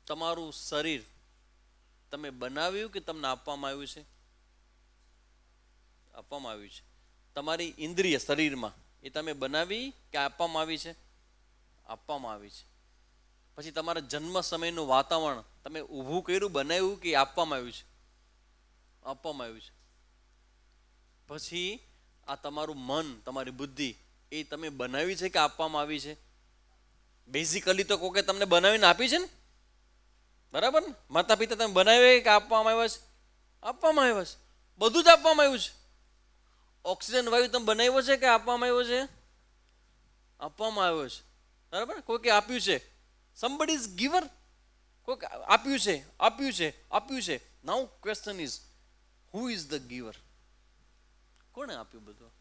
તમારું શરીર તમે બનાવ્યું કે તમને આપવામાં આવ્યું છે? આપવામાં આવ્યું છે. તમારી ઇન્દ્રિય શરીરમાં એ તમે બનાવી કે આપવામાં આવી છે? આપવામાં આવી છે. પછી તમારા જન્મ સમયનું વાતાવરણ તમે ઊભું કર્યું, બનાવ્યું કે આપવામાં આવ્યું છે? આપવામાં આવ્યું છે. પછી આ તમારું મન, તમારી બુદ્ધિ એ તમે બનાવી છે કે આપવામાં આવી છે? બેઝિકલી તો કોકે તમને બનાવીને આપી છે ને, બરાબર ને? માતા પિતા તમે બનાવી કે આપવામાં આવ્યા છે? આપવામાં આવ્યા છે. બધું જ આપવામાં આવ્યું છે. ઓક્સિજન વાયુ તમે બનાવ્યો છે કે આપવામાં આવ્યો છે? આપવામાં આવ્યો છે. બરાબર, કોઈકે આપ્યું છે. somebody is giver. કોઈક આપ્યું છે, આપ્યું છે, આપ્યું છે. Now question is, who is the giver? કોણે આપ્યું બધું?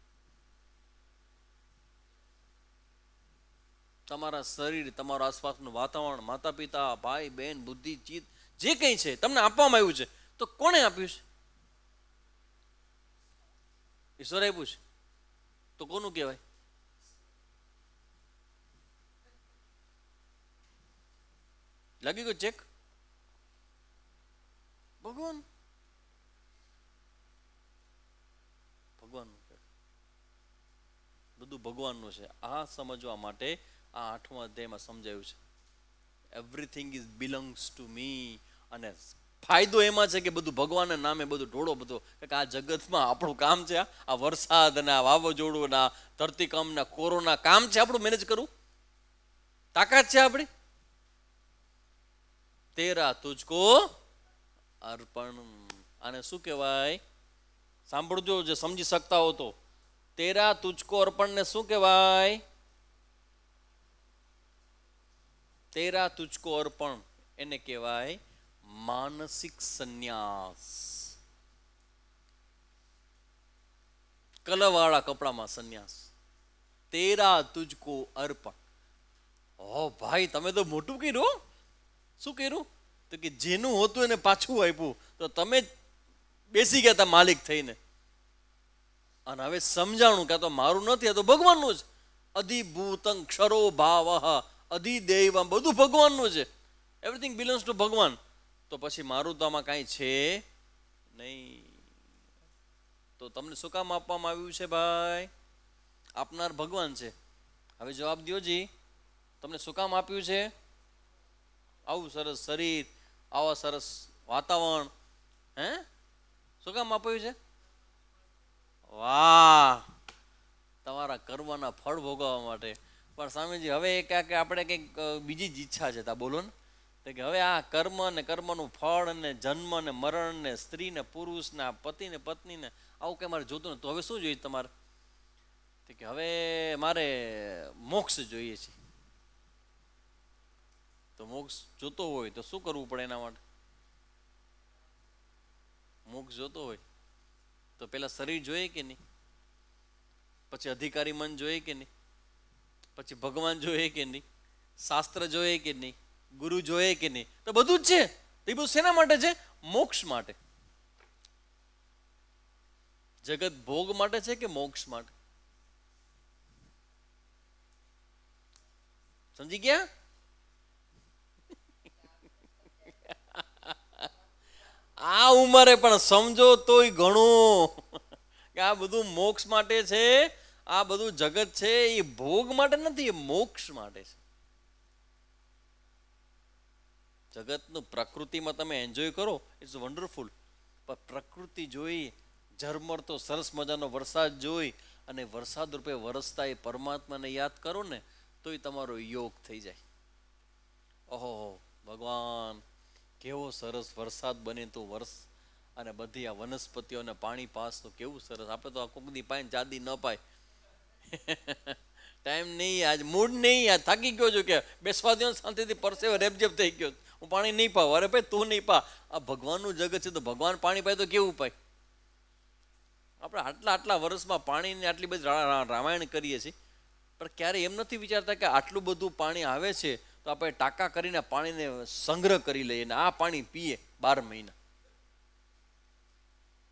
તમારા શરીર, તમારું આસપાસનું વાતાવરણ, માતા પિતા, ભાઈ બહેન, બુદ્ધિ, ચિત્ત, જે કંઈ છે તમને આપવામાં આવ્યું છે. તો કોણે આપ્યું છે? ઈશ્વરે આપ્યું છે. તો કોનું કહેવાય? લાગી ગયો ચેક? ભગવાન. ભગવાનનું બધું ભગવાનનું છે. આ સમજવા માટે આ 8મા અધ્યાયમાં સમજાયું છે. Everything is belongs to me. અને ફાયદો એમાં છે કે બધું ભગવાનના નામે બધું ઢોળો બધો. કે આ જગતમાં આપણું કામ છે આ વરસાદ ને આ વાવાઝોડું ને આ ધરતીકંપ ને કોરોના, કામ છે આપણું મેનેજ કરવું. તાકાત છે આપણી. તેરા તુજકો અર્પણ. આને શું કહેવાય? સાંભળજો જે સમજી શકતા હો તો. તેરા તુજકો અર્પણ ને શું કહેવાય? તેરા તુજકો અર્પણ એને કહેવાય માનસિક સંન્યાસ. કલરવાળા કપડામાં સંન્યાસ. તેરા તુજકો અર્પણ. ઓ ભાઈ, તમે તો મોટું કર્યું. શું કર્યું? તો કે જેનું હોતું એને પાછું આપ્યું. તો તમે બેસી ગયા હતા માલિક થઈને. અને હવે સમજાણું કે આ તો મારું નથી, આ તો ભગવાનનું જ. અધિભૂતં ક્ષરો ભાવ અધિદૈવમ, બધું ભગવાનનું છે. એવરીથિંગ બિલોંગ્સ ટુ ભગવાન. તો પછી મારું તો આમાં કાંઈ છે નહીં. તો તમને શું કામ આપવામાં આવ્યું છે ભાઈ? આપનાર ભગવાન છે. હવે જવાબ દો જી, તમને શું કામ આપ્યું છે? આવું સરસ શરીર, આવા સરસ વાતાવરણ, હે? શું કામ આપ્યું છે? વાહ, તમારા કર્મના ફળ ભોગવવા માટે. પણ સ્વામીજી હવે ક્યાંક આપણે કંઈક બીજી જ ઈચ્છા છે. તા બોલો ને. તો કે હવે આ કર્મ ને કર્મનું ફળ ને જન્મ ને મરણ ને સ્ત્રી ને પુરુષ ને પતિ ને પત્ની ને આવું કંઈ મારે જોતું નથી. તો હવે શું જોઈએ તમારે? તો કે હવે મારે મોક્ષ જોઈએ છે. તો મોક્ષ જોતો હોય તો શું કરવું પડે એના માટે? મોક્ષ જોતો હોય તો પેલા શરીર જોઈએ કે નહીં? પછી અધિકારી મન જોઈએ કે નહીં? પછી ભગવાન જોઈએ કે નહીં? શાસ્ત્ર જોઈએ કે નહીં? ગુરુ જોઈએ કે નહીં? તો બધું જ છે. એ બધું શેના માટે છે? મોક્ષ માટે. જગત ભોગ માટે છે કે મોક્ષ માટે? સમજી ગયા? આ ઉંમરે પણ સમજો તોય ઘણું કે આ બધું મોક્ષ માટે છે. આ બધું જગત છે એ ભોગ માટે નથી, એ મોક્ષ માટે છે. જગતનું પ્રકૃતિમાં તમે એન્જોય કરો, ઇટ્સ વન્ડરફુલ. પણ પ્રકૃતિ જોઈ, ઝરમરતો સરસ મજાનો વરસાદ જોઈ અને વરસાદ રૂપે વરસતા એ પરમાત્માને યાદ કરો ને તો એ તમારો યોગ થઈ જાય. ઓહો ભગવાન, કેવો સરસ વરસાદ બને તો વર્ષ અને બધી આ વનસ્પતિઓને પાણી પાસ તો કેવું સરસ. આપણે તો આ કોકની પાય જાદી ન પાય. ટાઈમ નહીં, આજ મૂડ નહીં, આજ થાકી ગયો છું કે બેસવા દો શાંતિથી, પરસેવો રેપજેપ થઈ ગયો, હું પાણી નહીં પાઉં. અરે ભાઈ તું નહીં પા, આ ભગવાનનું જગત છે તો ભગવાન પાણી પાય તો કેવું પાય? આપણે આટલા વર્ષમાં પાણીની આટલી બધી રામાયણ કરીએ છીએ, પણ ક્યારે એમ નથી વિચારતા કે આટલું બધું પાણી આવે છે તો આપણે ટાંકા કરીને પાણીને સંગ્રહ કરી લઈએ ને આ પાણી પીએ 12 મહિના.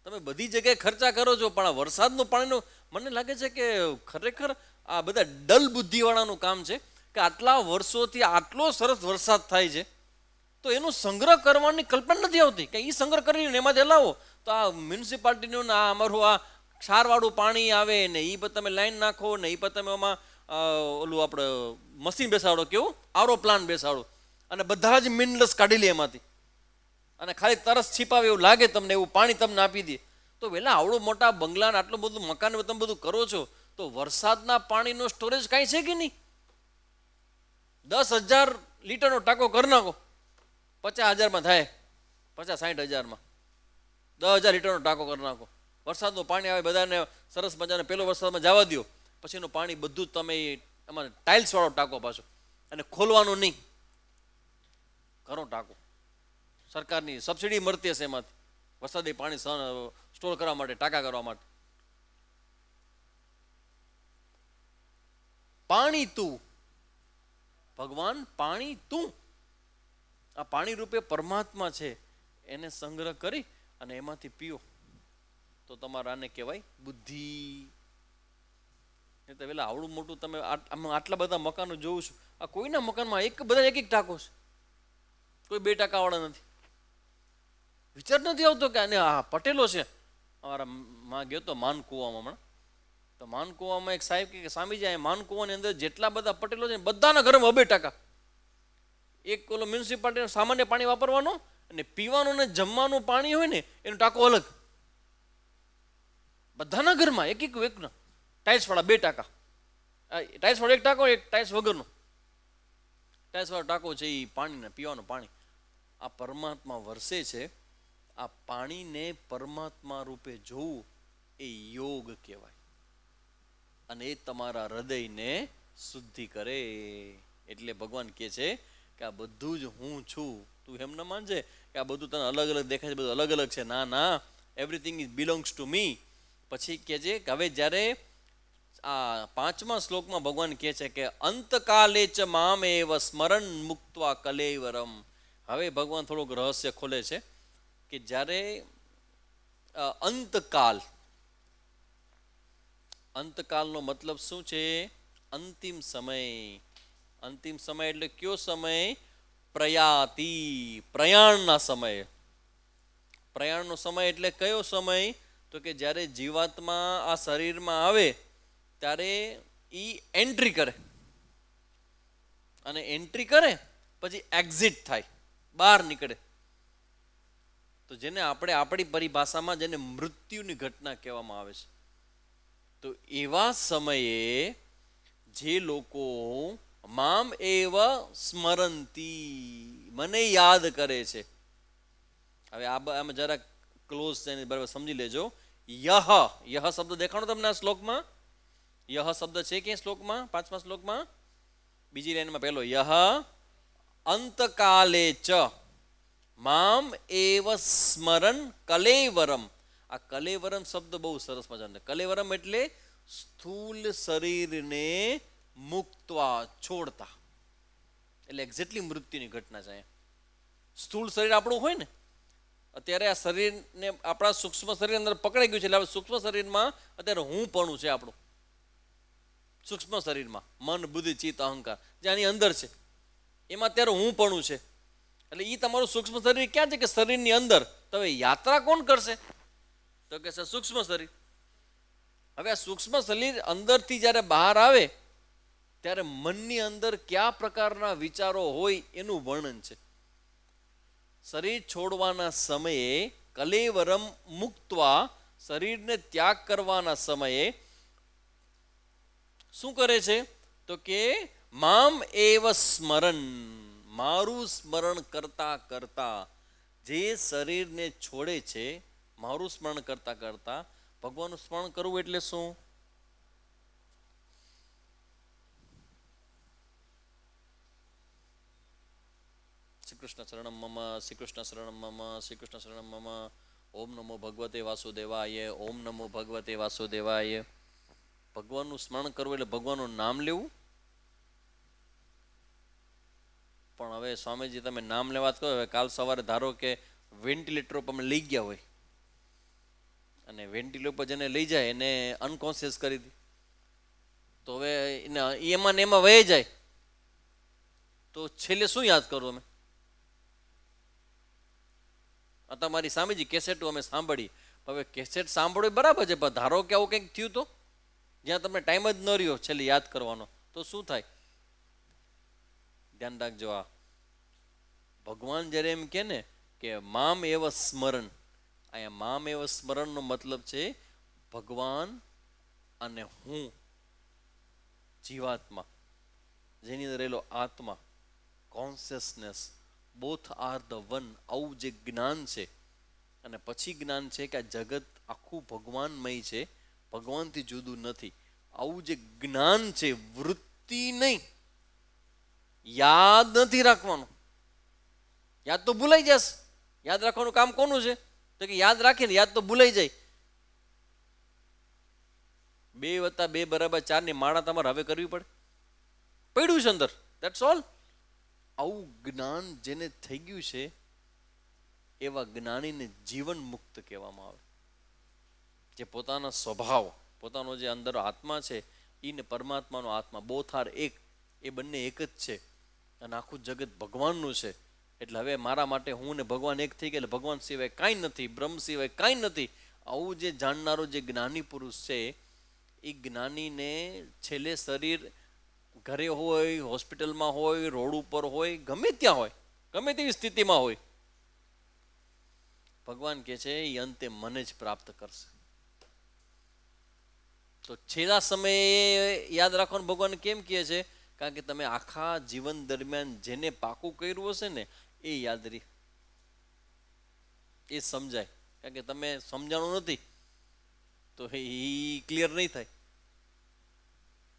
તમે બધી જગ્યાએ ખર્ચા કરો છો, પણ આ વરસાદનું પાણીનું મને લાગે છે કે ખરેખર આ બધા ડલ બુદ્ધિવાળાનું કામ છે કે આટલા વર્ષોથી આટલો સરસ વરસાદ થાય છે તો એનો સંગ્રહ કરવાની કલ્પના નથી આવતી કે એ સંગ્રહ કરીને એમાંથી લાવો તો આ મ્યુનિસિપાલિટીનું આ અમારું આ ક્ષારવાળું પાણી આવે ને એ પર તમે લાઈન નાખો ને એ પર તમે એમાં ઓલું આપણે મશીન બેસાડો, કેવું આરો પ્લાન્ટ બેસાડો, અને બધા જ મિનરલ્સ કાઢી લે એમાંથી, અને ખાલી તરસ છીપાવે એવું લાગે તમને, એવું પાણી તમને આપી દે. તો વેલા આવડો મોટા બંગલા આટલું બધું મકાન તમે બધું કરો છો, તો વરસાદના પાણીનો સ્ટોરેજ કાંઈ છે કે નહીં? 10,000 લીટરનો ટાંકો કરી નાખો, 50,000માં થાય, 50-60,000માં 10,000 લીટરનો ટાંકો કરી નાખો. વરસાદનું પાણી આવે, બધાને સરસ મજાને પેલો વરસાદમાં જવા દો, પછીનું પાણી બધું જ તમે એમાં ટાઇલ્સ વાળો ટાંકો પાછો, અને ખોલવાનું નહીં, ઘણો ટાંકો. સરકારની સબસિડી મળતી હશે એમાંથી, વરસાદી પાણી સ્ટોર કરવા માટે, ટાંકા કરવા માટે. પાણી તું, ભગવાન પાણી તું, આ પાણી રૂપે પરમાત્મા છે, એને સંગ્રહ કરી અને એમાંથી પીઓ, તો તમારા આને કહેવાય બુદ્ધિ. એ તો પેલા આવડું મોટું તમે આટલા બધા મકાનો જોઉં છું, આ કોઈના મકાનમાં બધા એક ટાંકો છે, કોઈ 2 ટાંકા વાળા નથી. વિચાર નથી આવતો કે આને આ પટેલો છે. અમારા માં ગયો તો માનકુવામાં હમણાં, તો માનકુવામાં એક સાહેબ કે સ્વામી જાય, માનકુવાની અંદર જેટલા બધા પટેલો છે બધાના ઘરમાં 2 ટાંકા. એક ઓલો મ્યુનિસિપાલિટીનું સામાન્ય પાણી વાપરવાનો, અને પીવાનું ને જમવાનું પાણી હોય ને એનો ટાંકો અલગ. બધાના ઘરમાં એકના ટાઇલ્સ વાળા 2 ટાંકા, ટાઇલ્સ વાળો 1 ટાંકો, એક ટાઇલ્સ વગરનો. ટાઇલ્સ વાળો ટાંકો છે એ પાણીને પીવાનું પાણી. આ પરમાત્મા વરસે છે, આ પાણીને પરમાત્મા રૂપે જોવું એ યોગ કહેવાય, અને એ તમારા હૃદયને શુદ્ધિ કરે. એટલે ભગવાન કહે છે કે આ બધું જ હું છું, તું એમ ન માનજે કે આ બધું તને અલગ અલગ દેખાય છે, બધું અલગ અલગ છે. ના ના, everything is belongs to me. પછી કહે છે કે હવે જ્યારે આ 5મા શ્લોકમાં ભગવાન કહે છે કે અંતકાલે ચ મામ એવ સ્મરણ મુક્ત્વા કલેવરમ. હવે ભગવાન થોડુંક રહસ્ય ખોલે છે કે જ્યારે અંતકાલનો મતલબ શું છે? અંતિમ સમય. અંતિમ સમય એટલે કયો સમય? પ્રયાતિ, પ્રયાણના સમય. પ્રયાણનો સમય એટલે કયો સમય? તો કે જ્યારે જીવાત્મા આ શરીરમાં આવે ત્યારે એ એન્ટ્રી કરે, અને એન્ટ્રી કરે પછી એક્ઝિટ થાય, બહાર નીકળે. તો જેને આપણે આપણી પરિભાષામાં જેને મૃત્યુની ઘટના કહેવામાં આવે છે. તો એવા સમયે જે લોકો મામ એવ સ્મરંતી, મને યાદ કરે છે. હવે આમાં જરા ક્લોઝ થઈને બરાબર સમજી લેજો. યહ, યહ શબ્દ દેખાણો તમને આ શ્લોકમાં? યહ શબ્દ છે કે શ્લોકમાં, 5મા શ્લોકમાં બીજી લાઈનમાં પહેલો યહ અંતકાલે ચ મામ એવ સ્મરન કલેવરમ. આ કલેવરમ શબ્દ બહુ સરસ મજાનો. કલેવરમ એટલે સ્થૂલ શરીરને મુક્તવા, છોડતા, એટલે એક્ઝેક્ટલી મૃત્યુની ઘટના છે. સ્થૂળ શરીર આપણું હોય ને, અત્યારે આ શરીરને આપણા સૂક્ષ્મ શરીર અંદર પકડાઈ ગયું છે, એટલે સૂક્ષ્મ શરીરમાં અત્યારે હું પણ છે આપણું. સૂક્ષ્મ શરીરમાં મન, બુદ્ધિ, ચિત્ત, અહંકાર જે આની અંદર છે, એમાં અત્યારે હું પણ છે. એટલે એ તમારું સૂક્ષ્મ શરીર ક્યાં છે? કે શરીરની અંદર. તો હવે યાત્રા કોણ કરશે? તો કે સૂક્ષ્મ શરીર. હવે આ સૂક્ષ્મ શરીર અંદરથી જ્યારે બહાર આવે ત્યારે મનની અંદર કયા પ્રકારના વિચારો હોય એનું વર્ણન છે. શરીર છોડવાના સમયે કલેવરમ મુક્તવા, શરીરને ત્યાગ કરવાના સમયે શું કરે છે? તો કે મામ એવ સ્મરણ, મારું સ્મરણ કરતા કરતા. જે શરીરને છોડે છે, મારું સ્મરણ કરતા કરતા. ભગવાનનું સ્મરણ કરવું એટલે શું? શ્રી કૃષ્ણ શરણમ મમ, શ્રી કૃષ્ણ શરણમ મમ, શ્રી કૃષ્ણ શરણમ મમ. ઓમ નમો ભગવતે વાસુદેવાય, ઓમ નમો ભગવતે વાસુદેવાય. ભગવાનનું સ્મરણ કરવું એટલે ભગવાનનું નામ લેવું. પણ હવે સ્વામીજી તમે નામ લેવા કહો, હવે કાલ સવારે ધારો કે વેન્ટિલેટર ઉપર અમે લઈ ગયા હોય, અને વેન્ટિલેટર પર જેને લઈ જાય એને અનકોન્શિયસ કરી દી, તો હવે એમાં ને એમાં વહી જાય, તો છેલ્લે શું યાદ કરું અમે? તમારી સામેજી કેસેટો અમે સાંભળી, હવે કેસેટ સાંભળો બરાબર છે, પણ ધારો કે આવું કંઈક થયું તો, જ્યાં તમને ટાઈમ જ ન રહ્યો છેલ્લે યાદ કરવાનો, તો શું થાય? ધ્યાન રાખજો. આ ભગવાન જ્યારે એમ કે ને કે મામ એવ સ્મરણ, અહીંયા મામ એવ સ્મરણનો મતલબ છે ભગવાન અને હું જીવાત્મા, જેની અંદર રહેલો આત્મા, consciousness, both are the one, આવું જે જ્ઞાન છે. અને પછી જ્ઞાન છે કે આ જગત આખું ભગવાનમય છે, ભગવાનથી જુદું નથી. આવું જે જ્ઞાન છે, વૃત્તિ નહીં, યાદ નથી રાખવાનું. યાદ તો ભૂલાઈ જશે. યાદ રાખવાનું કામ કોનું છે? તો કે યાદ રાખીને યાદ તો ભૂલાઈ જાય. 2 + 2 = 4 ની માળા તમારે હવે કરવી પડે? પડ્યું છે અંદર, ધેટ્સ ઓલ. આવું જ્ઞાન જેને થઈ ગયું છે, એવા જ્ઞાનીને જીવન મુક્ત કહેવામાં આવે. જે પોતાના સ્વભાવ, પોતાનો જે અંદર આત્મા છે, એને પરમાત્માનો આત્મા, બોથ આર એક, એ બંને એક જ છે. અને આખું જગત ભગવાનનું છે. એટલે હવે મારા માટે હું ને ભગવાન એક થઈ ગયા, એટલે ભગવાન સિવાય કાંઈ નથી, બ્રહ્મ સિવાય કાંઈ નથી. આવું જે જાણનારો જે જ્ઞાની પુરુષ છે, એ જ્ઞાનીને છેલ્લે શરીર ઘરે હોય, હોસ્પિટલમાં હોય, રોડ ઉપર હોય, ગમે ત્યાં હોય, ગમે તેવી સ્થિતિમાં હોય, ભગવાન કહે છે એ અંતે મને જ પ્રાપ્ત કરશે. તો છેલ્લા સમયે યાદ રાખવાનું ભગવાન કેમ કહે છે? કારણ કે તમે આખા જીવન દરમિયાન જેને પાકું કર્યું હશે ને, એ યાદ રહે, એ સમજાય. કારણ કે તમે સમજાણું નથી તો એ ક્લિયર નહીં થાય.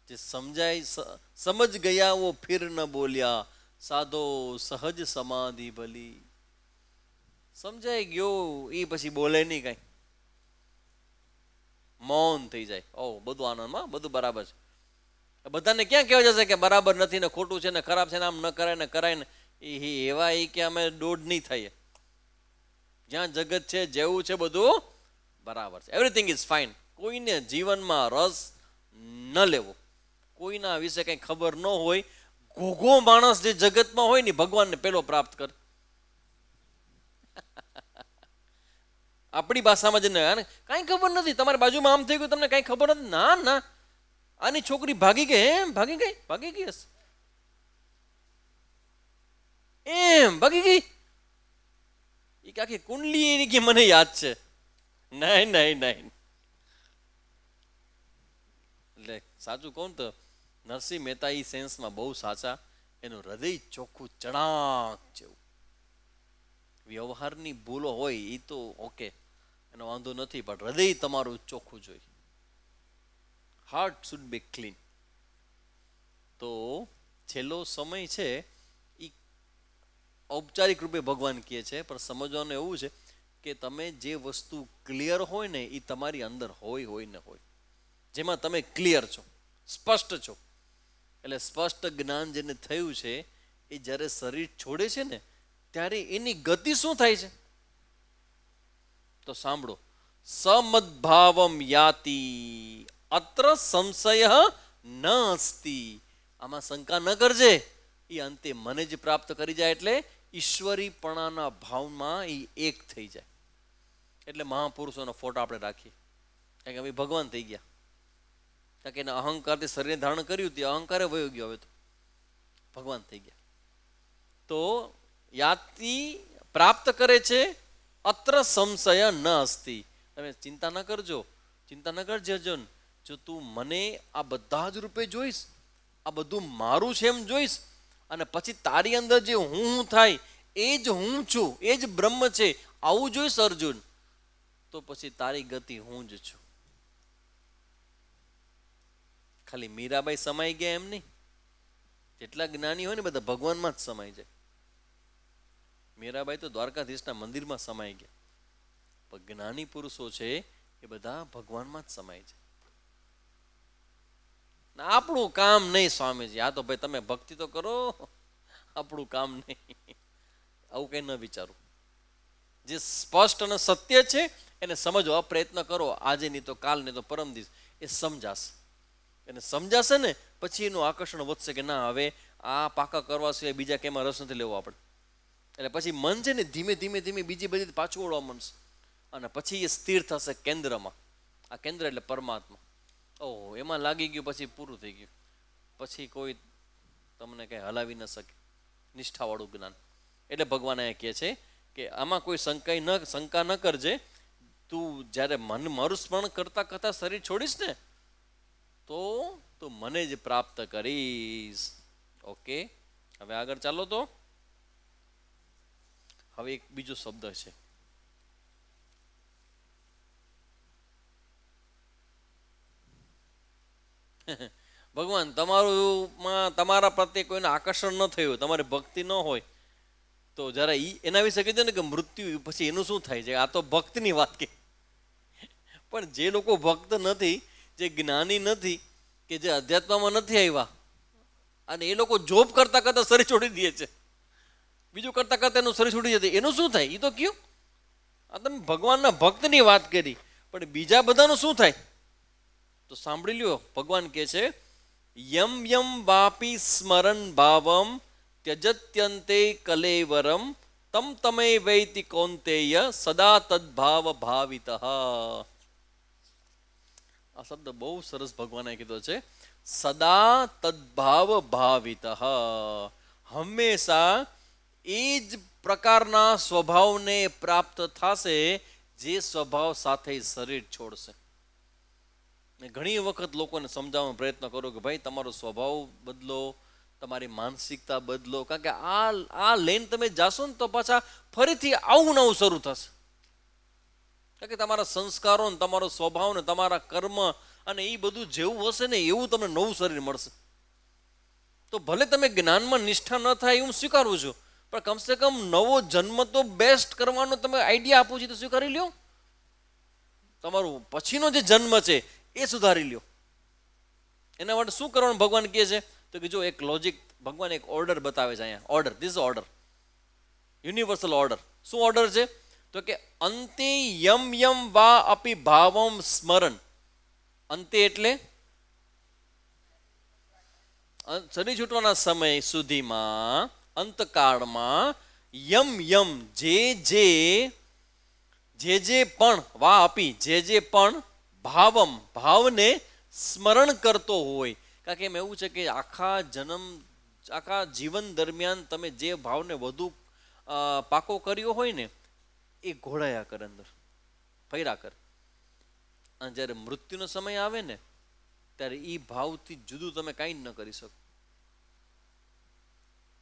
જે સમજાય, સમજ ગયા વો ફિર ન બોલ્યા, સાધો સહજ સમાધિ ભલી. સમજાઈ ગયો એ પછી બોલે નહીં કાંઈ, મૌન થઈ જાય. ઓ બધું આનંદમાં, બધું બરાબર છે. બધાને ક્યાં કહેવા જશે કે બરાબર નથી ને ખોટું છે ને ખરાબ છે ને આમ ન કરાય ને કરાય ને? એવા એ કે અમે દોઢ નહીં થઈએ. જ્યાં જગત છે, જેવું છે બધું બરાબર છે, એવરીથિંગ ઇઝ ફાઇન. કોઈને જીવનમાં રસ ન લેવો, કોઈના વિશે કંઈ ખબર ન હોય. ઘોઘો માણસ જે જગતમાં હોય ને, ભગવાનને પેલો પ્રાપ્ત કરે. આપણી ભાષામાં જઈને કાંઈ ખબર નથી, તમારી બાજુમાં આમ થઈ ગયું, તમને કાંઈ ખબર નથી. ના ના, આની છોકરી ભાગી ગઈ, એમ ભાગી ગઈ, ભાગી ગઈ હશે, એમ ભાગી ગઈ. એ આખી કુંડલી એની કે મને યાદ છે. નહીં નહીં નહીં. એટલે સાચું કહું તો નરસિંહ મહેતા એ સેન્સમાં બહુ સાચા. એનું હૃદય ચોખ્ખું ચણાક જેવું. વ્યવહારની ભૂલો હોય એ તો ઓકે, એનો વાંધો નથી, પણ હૃદય તમારું ચોખ્ખું જોઈએ. Heart should be clean. તો છેલ્લો સમય છે એ ઔપચારિક રૂપે ભગવાન કહે છે, પણ સમજવાનું એવું છે કે તમે જે વસ્તુ ક્લિયર હોય ને, એ તમારી અંદર હોય ને હોય, જેમાં તમે ક્લિયર છો, સ્પષ્ટ છો. એટલે સ્પષ્ટ જ્ઞાન જેને થયું છે, એ જ્યારે શરીર છોડે છે ને, ત્યારે એની ગતિ શું થાય છે? તો સાંભળો. સમદ્ભાવમ યાતિ અત્ર સંશય ન અસ્તિ. આમાં શંકા ન કરજે, એ અંતે મને જ પ્રાપ્ત કરી જાય. એટલે ઈશ્વરીપણાના ભાવમાં એ એક થઈ જાય. એટલે મહાપુરુષોનો ફોટો આપણે રાખીએ, કારણ કે હવે ભગવાન થઈ ગયા. કારણ કે એના અહંકારથી શરીર ધારણ કર્યું, તે અહંકારે વયો ગયો, હવે તો ભગવાન થઈ ગયા. તો યાતિ પ્રાપ્ત કરે છે, અત્ર સંશય ન અસ્તિ. તમે ચિંતા ન કરજો, ચિંતા ન કરજે અર્જુન. જો તું મને આ બધા જ રૂપે જોઈશ, આ બધું મારું છે એમ જોઈશ, અને પછી તારી અંદર જે હું થાય, એ જ હું છું, એ જ બ્રહ્મ છે, આવું જોઈશ અર્જુન, તો પછી તારી ગતિ હું જ છું. ખાલી મીરાબાઈ સમાઈ ગયા એમ નહીં. જેટલા જ્ઞાની હોય ને બધા ભગવાનમાં જ સમાઈ જાય. મીરાબાઈ તો દ્વારકાધીશના મંદિરમાં સમાઈ ગયા, પણ જ્ઞાની પુરુષો છે એ બધા ભગવાનમાં જ સમાય છે. આપણું કામ નહીં સ્વામીજી, આ તો ભાઈ તમે ભક્તિ તો કરો, આપણું કામ નહીં, આવું કઈ ન વિચારું. જે સ્પષ્ટ અને સત્ય છે એને સમજવા પ્રયત્ન કરો. આજે નહીં તો કાલ, નહીં તો પરમ દિવસ એ સમજાશે. એને સમજાશે ને પછી એનું આકર્ષણ વધશે કે ના, હવે આ પાકા કરવા સિવાય બીજા કેમાં રસ નથી લેવો આપણે. એટલે પછી મન છે ને ધીમે ધીમે ધીમે બીજી બધી પાછું વળવા માંડશે. અને પછી એ સ્થિર થશે કેન્દ્રમાં. આ કેન્દ્ર એટલે પરમાત્મા. ઓહ, એમાં લાગી ગયું પછી પૂરું થઈ ગયું. પછી કોઈ તમને કંઈ હલાવી ન શકે. નિષ્ઠાવાળું જ્ઞાન. એટલે ભગવાન એ કહે છે કે આમાં કોઈ શંકા ન કરજે. તું જ્યારે મારું સ્મરણ કરતા કરતા શરીર છોડીશ ને તો તું મને જ પ્રાપ્ત કરીશ. ઓકે, હવે આગળ ચાલો. તો હવે એક બીજો શબ્દ છે, ભગવાન તમારા પ્રત્યે કોઈને આકર્ષણ ન થયું, તમારી ભક્તિ ન હોય તો જરા એના વિશે કહી દો ને કે મૃત્યુ પછી એનું શું થાય છે. આ તો ભક્તની વાત કે, પણ જે લોકો ભક્ત નથી, જે જ્ઞાની નથી, કે જે અધ્યાત્મમાં નથી આવ્યા, અને એ લોકો જોબ કરતા કરતા શરીર છોડી દે છે, બીજું કરતા કરતા એનું શરીર છોડી જતું, એનું શું થાય એ તો કયો. આ તમે ભગવાનના ભક્તની વાત કરી, પણ બીજા બધાનું શું થાય તો સાંભળી લ્યો. ભગવાન કહે છે યમ યમ વાપી સ્મરણ ભાવમ ત્યજત્યંતે કલેવરમ તમ તમે વૈતિ કૌંતેય સદા તદ્ભાવ ભાવિતઃ. આ શબ્દ બહુ સરસ ભગવાને કીધો છે, સદા તદ્ભાવ ભાવિતઃ. હંમેશા એ જ પ્રકારના સ્વભાવને પ્રાપ્ત થશે જે સ્વભાવ સાથે શરીર છોડશે. ઘણી વખત લોકોને સમજાવવાનો પ્રયત્ન કરો કે ભાઈ તમારો સ્વભાવ બદલો, તમારી માનસિકતા બદલો, કારણ કે આ લઈને તમે જાશો ને તો પાછા ફરીથી આવું નવું શરૂ થશે. કારણ કે તમારા સંસ્કારો ને તમારો સ્વભાવ ને તમારા કર્મ અને એ બધું જેવું હશે ને એવું તમને નવું શરીર મળશે. તો ભલે તમે જ્ઞાનમાં નિષ્ઠા ન થાય એવું સ્વીકારું છું, પણ કમસે કમ નવો જન્મ તો બેસ્ટ કરવાનો તમે આઈડિયા આપો છો તો સ્વીકારી લ્યો. તમારું પછીનો જે જન્મ છે એ સુધારી લ્યો. એના માટે શું કરવાનું ભગવાન કહે છે તો કે જો એક લોજિક, ભગવાન એક ઓર્ડર બતાવે છે અહીંયા. Order, this order, universal order. શું ઓર્ડર છે તો કે અંતે યમ યમ વા અપી ભાવમ સ્મરણ. અંતે એટલે શરીર છૂટવાના સમય સુધીમાં, અંતકાળમાં, યમ યમ જે પણ વા અપી જે પણ ભાવમ ભાવને સ્મરણ કરતો હોય. કારણ કે એમ એવું છે કે આખા જીવન દરમિયાન તમે જે ભાવને વધુ પાકો કર્યો હોય ને એ ઘોળાયા કર, અંદર ફર્યા કર. અને જ્યારે મૃત્યુનો સમય આવે ને ત્યારે એ ભાવથી જુદું તમે કાંઈ જ ન કરી શકો.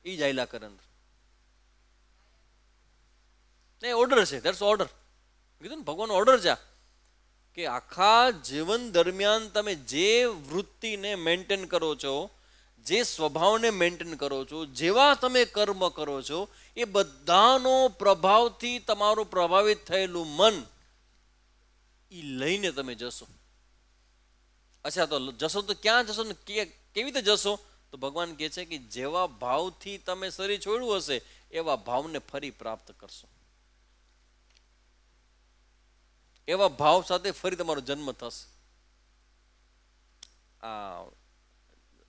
એ જ આયલા કર અંદર. એ ઓર્ડર છે, ધેટ્સ ઓર્ડર. કીધું ને ભગવાનનો ઓર્ડર છે કે આખા જીવન દરમિયાન તમે જે વૃત્તિને મેન્ટેન કરો છો, જે સ્વભાવને મેન્ટેન કરો છો, જેવા તમે કર્મ કરો છો, એ બધાનો પ્રભાવથી તમારું પ્રભાવિત થયેલું મન એ લઈને તમે જશો. અચ્છા, તો જશો તો ક્યાં જશો ને કેવી રીતે જશો તો ભગવાન કહે છે કે જેવા ભાવથી તમે શરીર છોડ્યું હશે એવા ભાવને ફરી પ્રાપ્ત કરશો. એવા ભાવ સાથે ફરી તમારો જન્મ થશે.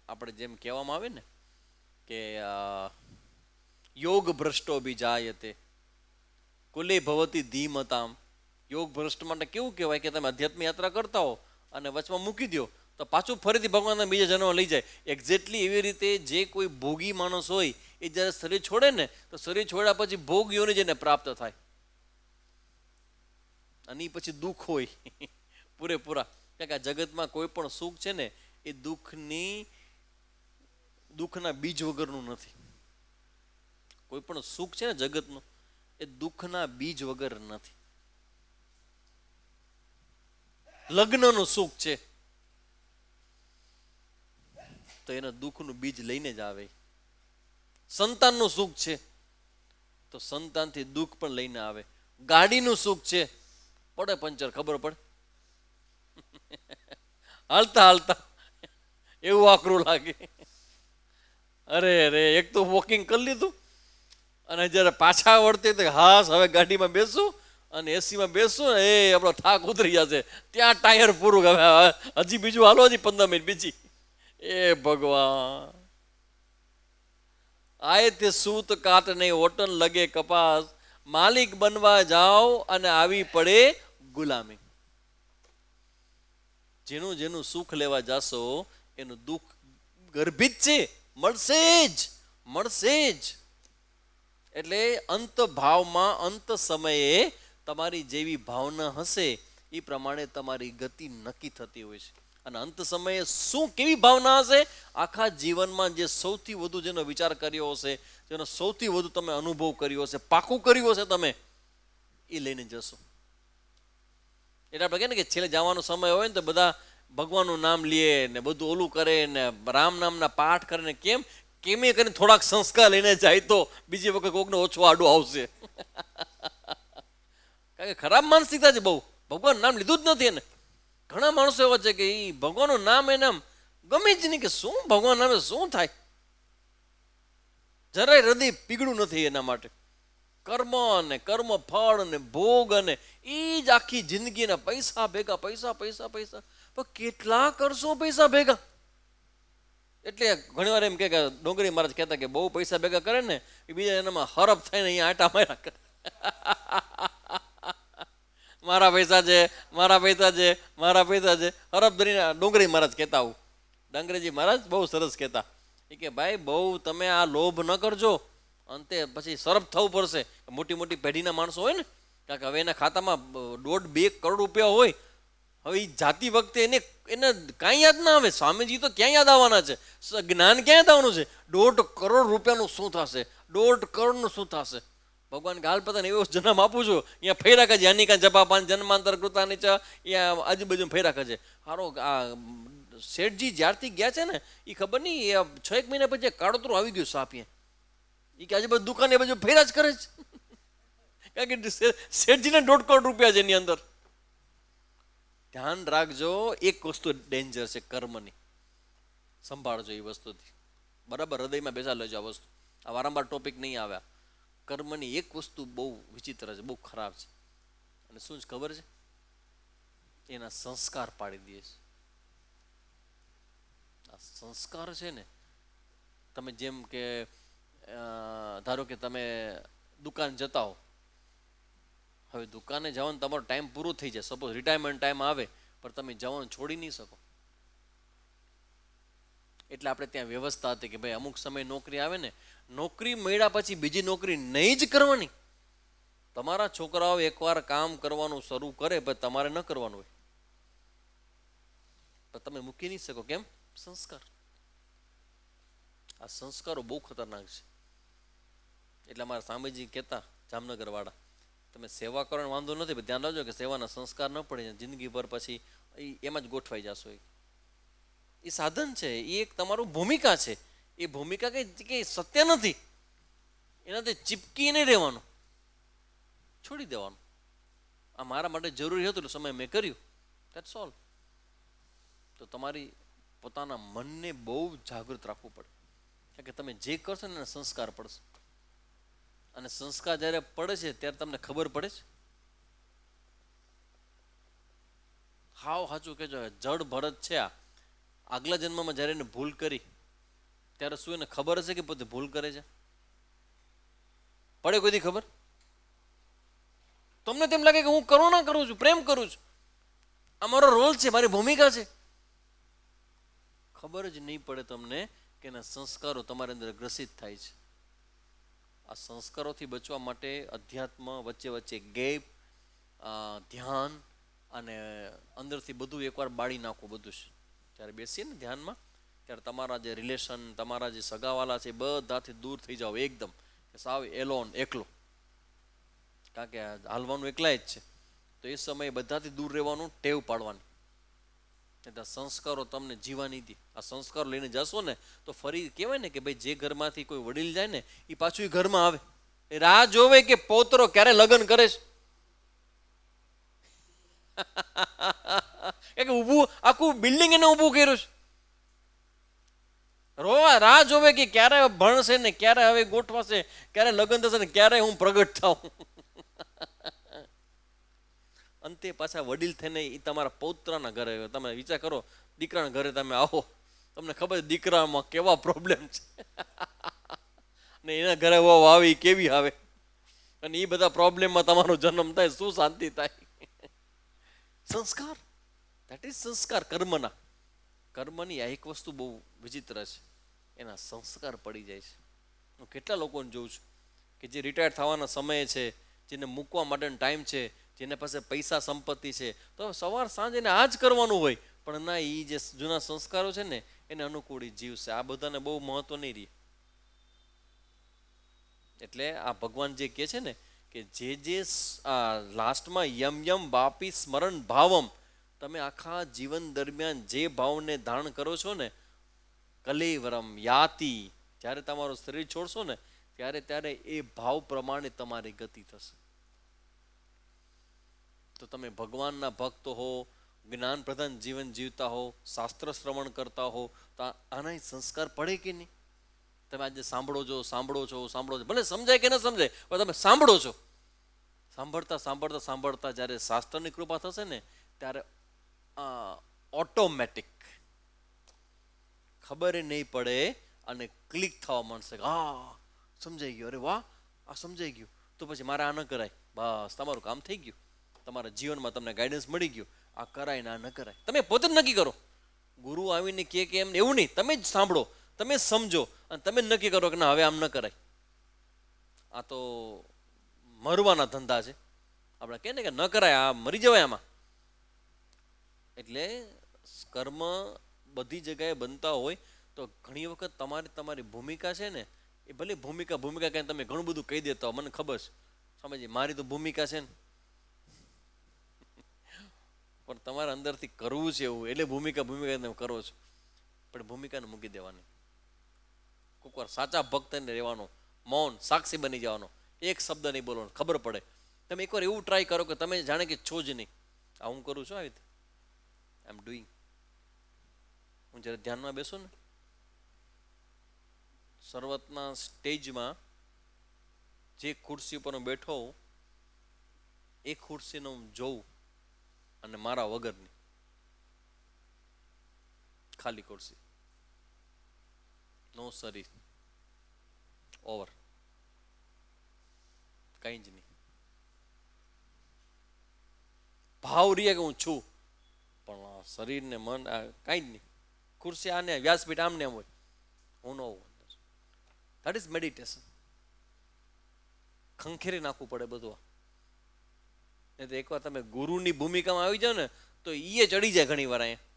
આપણે જેમ કહેવામાં આવે ને કે યોગ ભ્રષ્ટો બીજાયતે કુલે ભવતી ધીમતામ. યોગ ભ્રષ્ટ માટે કેવું કહેવાય કે તમે અધ્યાત્મ યાત્રા કરતા હો અને વચમાં મૂકી દો તો પાછું ફરીથી ભગવાનના બીજા જન્મ લઈ જાય. એક્ઝેક્ટલી એવી રીતે જે કોઈ ભોગી માણસ હોય એ જ્યારે શરીર છોડે ને તો શરીર છોડ્યા પછી ભોગ યોની જેને પ્રાપ્ત થાય, અને એ પછી દુઃખ હોય પૂરેપૂરા. કારણ કે આ જગતમાં કોઈ પણ સુખ છે ને એ દુઃખના બીજ વગરનું નથી. કોઈ પણ સુખ છે ને જગતનું એ દુઃખના બીજ વગર નથી. લગ્નનું સુખ છે તો એના દુઃખનું બીજ લઈને જ આવે. સંતાનનું સુખ છે તો સંતાનથી દુઃખ પણ લઈને આવે. ગાડીનું સુખ છે, પડે પંચર ખબર પડે, હાલતા હાલતા એવું આકરું લાગે. અરે એક તો વોકિંગ કરી લીધું અને જ્યારે પાછા વળતી તો હાસ હવે ગાડીમાં બેસું અને એસીમાં બેસું ને એ આપણો થાક ઉતરી જશે. ત્યાં ટાયર પૂરું, હવે હજી બીજું હાલો, હજી 15 મિનિટ બીજી. એ ભગવાન, આયે તે સૂત કાટ નહીં ઓટન લગે કપાસ, માલિક બનવા જાઓ અને આવી પડે ગુલામી. જેનું જેનું સુખ લેવા જાશો એનું દુઃખ ગર્ભિત છે, મળશે જ. એટલે અંત ભાવમાં અંત સમયે તમારી જેવી ભાવના હશે એ પ્રમાણે તમારી ગતિ નક્કી થતી હોય છે. અને અંત સમયે શું કેવી ભાવના હશે, આખા જીવનમાં જે સૌથી વધુ જેનો વિચાર કર્યો હશે, જેનો સૌથી વધુ તમે અનુભવ કર્યો હશે, પાકું કર્યું હશે તમે, એ લઈને જશો. એટલે આપણે કહે ને કે છેલ્લે જવાનો સમય હોય ને તો બધા ભગવાનનું નામ લે ને બધું ઓલું કરે ને રામ નામના પાઠ કરે ને કેમ કરીને થોડાક સંસ્કાર લઈને જાય તો બીજી વખત કોકને ઓછો આડું આવશે. કારણ કે ખરાબ માનસિકતા છે બહુ. ભગવાન નામ લીધું જ નથી એને. ઘણા માણસો એવા છે કે એ ભગવાનનું નામ એને ગમે જ નહીં, કે શું ભગવાન નામે શું થાય, જરાય હૃદય પીગળું નથી એના માટે. કર્મ અને કર્મ ફળ અને ભોગ અને એ જ આખી જિંદગીના પૈસા ભેગા, પૈસા પૈસા પૈસા. પણ કેટલા કરશો પૈસા ભેગા? એટલે ઘણી વાર એમ કે ડોંગરી મહારાજ કહેતા કે બહુ પૈસા ભેગા કરે ને એ બીજા એનામાં હરફ થઈને અહીંયા આટા માર્યા કરે. મારા પૈસા છે, મારા પૈસા છે, મારા પૈસા છે, હરફ ધરીને ડોંગરી મહારાજ કહેતા. આવું ડાંગરેજી મહારાજ બહુ સરસ કહેતા. એ કે ભાઈ બહુ તમે આ લોભ ન કરજો, અંતે પછી સરફ થવું પડશે. મોટી મોટી પેઢીના માણસો હોય ને, કારણ કે હવે એના ખાતામાં 1.5-2 કરોડ રૂપિયા હોય. હવે એ જાતિ વખતે એને કાંઈ યાદ ના આવે. સ્વામીજી તો ક્યાં યાદ આવવાના છે, જ્ઞાન ક્યાં યાદ આવવાનું છે? 1.5 કરોડ રૂપિયાનું શું થશે, 1.5 કરોડનું શું થશે? ભગવાન ગાલ પતા એવો જન્મ આપું છું, અહીંયા ફેરા કરજે, આની કાં જપાપાન જન્માંતર કૃતાની છે, અહીંયા આજુબાજુ ફેરા કરજે. હારો આ શેઠજી જ્યારથી ગયા છે ને એ ખબર નહીં, એ 6 મહિના પછી કાળોતરું આવી ગયું સાપીએ. એ કે આજુબાજુ દુકાન એ બાજુ ફેરા જ કરે છે. કારણ કે શેઠજીને 1.5 કરોડ રૂપિયા છે એની અંદર. ધ્યાન રાખજો, એક વસ્તુ ડેન્જર છે કર્મની, સંભાળજો એ વસ્તુથી. બરાબર હૃદયમાં બેસા લેજો આ વસ્તુ. આ વારંવાર ટોપિક નહીં આવ્યા. કર્મની એક વસ્તુ બહુ વિચિત્ર છે, બહુ ખરાબ છે. અને શું જ ખબર છે? એના સંસ્કાર પાડી દે છે. આ સંસ્કાર છે ને, તમે જેમ કે ધારો કે તમે દુકાન જતા હો, હવે દુકાને જવાનો તમારો ટાઈમ પૂરો થઈ જાય, સપોઝ રિટાયરમેન્ટ ટાઈમ આવે, પણ તમે જવાનું છોડી નહીં શકો. એટલે આપણે ત્યાં વ્યવસ્થા હતી કે ભાઈ અમુક સમય નોકરી આવે ને, નોકરી મળ્યા પછી બીજી નોકરી નહીં જ કરવાની. તમારા છોકરાઓ એકવાર કામ કરવાનું શરૂ કરે પણ તમારે ન કરવાનું હોય, પણ તમે મૂકી નહીં શકો. કેમ? સંસ્કાર. આ સંસ્કારો બહુ ખતરનાક છે. એટલે અમારા સ્વામીજી કહેતા, જામનગર વાળા, તમે સેવા કરવાનો વાંધો નથી, પણ ધ્યાન રાખજો કે સેવાના સંસ્કાર ન પડે, જિંદગી ભર પછી એમાં જ ગોઠવાઈ જશો. એ સાધન છે, એ એક તમારું ભૂમિકા છે. એ ભૂમિકા કઈ સત્ય નથી, એનાથી ચીપકી નહીં રહેવાનું, છોડી દેવાનું. આ મારા માટે જરૂરી હતું એટલે સમય મેં કર્યું, ધેટ્સ ઓલ. તો તમારી પોતાના મનને બહુ જાગૃત રાખવું પડે, કારણ કે તમે જે કરશો ને એના સંસ્કાર પડશે. અને સંસ્કાર જ્યારે પડે છે ત્યારે તમને ખબર પડે છે. હાવ સાચું કહેજો, જડ ભરત છે આ. આગલા જન્મમાં જ્યારે એને ભૂલ કરી ત્યારે શું એને ખબર હશે કે પોતે ભૂલ કરે છે? પડે કોઈથી ખબર? તમને તેમ લાગે કે હું કરુણા કરું છું, પ્રેમ કરું છું, આ મારો રોલ છે, મારી ભૂમિકા છે. ખબર જ નહીં પડે તમને કે એના સંસ્કારો તમારી અંદર ગ્રસિત થાય છે. આ સંસ્કારોથી બચવા માટે અધ્યાત્મ વચ્ચે વચ્ચે ગેપ, ધ્યાન અને અંદરથી બધું એકવાર બાળી નાખવું. બધું જ જ્યારે બેસીએ ને ધ્યાનમાં, ત્યારે તમારા જે રિલેશન, તમારા જે સગાવાલા છે બધાથી દૂર થઈ જાઓ એકદમ, કે સાવ એલોન, એકલો. કારણ કે હાલવાનું એકલા જ છે, તો એ સમયે બધાથી દૂર રહેવાનું ટેવ પાડવાની. એટલે સંસ્કારો તમને જીવાની દે. આ સંસ્કારો લઈને જશો ને તો ફરી કહેવાય ને કે ભાઈ જે ઘરમાંથી કોઈ વડીલ જાય ને એ પાછું એ ઘરમાં આવે, એ રાહ જોવે કે પોતરો ક્યારે લગ્ન કરે છે. ઊભું આખું બિલ્ડિંગ એને ઊભું કર્યું છે, રોવા રાહ જોવે કે ક્યારે ભણશે ને ક્યારે હવે ગોઠવાશે, ક્યારે લગ્ન થશે ને ક્યારે હું પ્રગટ થાઉં. અંતે પાછા વડીલ થઈને એ તમારા પૌત્રના ઘરે, તમે વિચાર કરો દીકરાના ઘરે તમે આવો, તમને ખબર છે દીકરામાં કેવા પ્રોબ્લેમ છે, ને એના ઘરે વાવ આવી કેવી આવે. અને એ બધા પ્રોબ્લેમમાં તમારો જન્મ થાય, શું શાંતિ થાય? સંસ્કાર, દેટ ઇઝ સંસ્કાર. કર્મની આ એક વસ્તુ બહુ વિચિત્ર છે, એના સંસ્કાર પડી જાય છે. હું કેટલા લોકોને જોઉં છું કે જે રિટાયર થવાના સમયે છે, જેને મૂકવા માટેનો ટાઈમ છે, જેને પાસે પૈસા સંપત્તિ છે, તો સવાર સાંજ એને આ જ કરવાનું હોય, પણ ના, એ જે જૂના સંસ્કારો છે ને એને અનુકૂળ જીવશે. આ બધાને બહુ મહત્વ નહીં રહે. એટલે આ ભગવાન જે કહે છે ને કે જે લાસ્ટમાં યમ યમ વાપી સ્મરણ ભાવમ, તમે આખા જીવન દરમિયાન જે ભાવને ધારણ કરો છો ને, કલેવરમ યાતિ, જ્યારે તમારું શરીર છોડશો ને ત્યારે એ ભાવ પ્રમાણે તમારી ગતિ થશે. તો તમે ભગવાનના ભક્ત હો, જ્ઞાન પ્રધાન જીવન જીવતા હો, શાસ્ત્ર શ્રવણ કરતા હો, તો આના સંસ્કાર પડે કે નહીં? તમે આજે સાંભળો છો, ભલે સમજાય કે ન સમજાય, પણ તમે સાંભળો છો. સાંભળતા જ્યારે શાસ્ત્રની કૃપા થશે ને ત્યારે ઓટોમેટિક ખબર નહીં પડે અને ક્લિક થવા માંડશે. હા, સમજાઈ ગયું, અરે વાહ, આ સમજાઈ ગયું, તો પછી મારે આ ન કરાય. બસ, તમારું કામ થઈ ગયું. તમારા જીવનમાં તમને ગાઈડન્સ મળી ગયું. આ કરાય ને આ ન કરાય, તમે પોતે જ નક્કી કરો. ગુરુ આવીને કે એમ એવું નહીં, તમે જ સાંભળો, તમે સમજો અને તમે નક્કી કરો કે ના, હવે આમ ન કરાય. આ તો મરવાના ધંધા છે. આપણે કહે ને કે ન કરાય, આ મરી જવાય આમાં. એટલે કર્મ બધી જગ્યાએ બનતા હોય તો ઘણી વખત તમારી ભૂમિકા છે ને, એ ભલે ભૂમિકા કંઈ તમે ઘણું બધું કહી દેતા હો, મને ખબર છે, સમજી, મારી તો ભૂમિકા છે ને, પણ તમારે અંદરથી કરવું છે એવું, એટલે ભૂમિકા તમે કરો છો. પણ ભૂમિકાને મૂકી દેવાની. કોઈક વાર સાચા ભક્તને રહેવાનો, મૌન સાક્ષી બની જવાનો, એક શબ્દ નહીં બોલવાનો, ખબર પડે. તમે એકવાર એવું ટ્રાય કરો કે તમે જાણે કે છો જ નહીં. આ હું કરું છું, આવી રીતે આઈ એમ ડુઈંગ. હું જ્યારે ધ્યાનમાં બેસું ને, શરૂઆતના સ્ટેજમાં જે ખુરશી ઉપર હું બેઠો હોઉં, એ ખુરશીને હું જોઉં અને મારા વગરની ખાલી ખુરશી, નો શરીર, ઓવર, કંઈ જ નહીં. ભાવ રીએ કે હું છું, પણ શરીર ને મન કાંઈ જ નહીં. ખુરશી આને, વ્યાસપીઠ આમને એમ હોય, હું ન હોઉં. That is meditation. ખંખેરી નાખવું પડે બધું. નહીં તો એકવાર તમે ગુરુની ભૂમિકામાં આવી જાઓ ને તો એ ચડી જાય ઘણી વાર. અહીંયા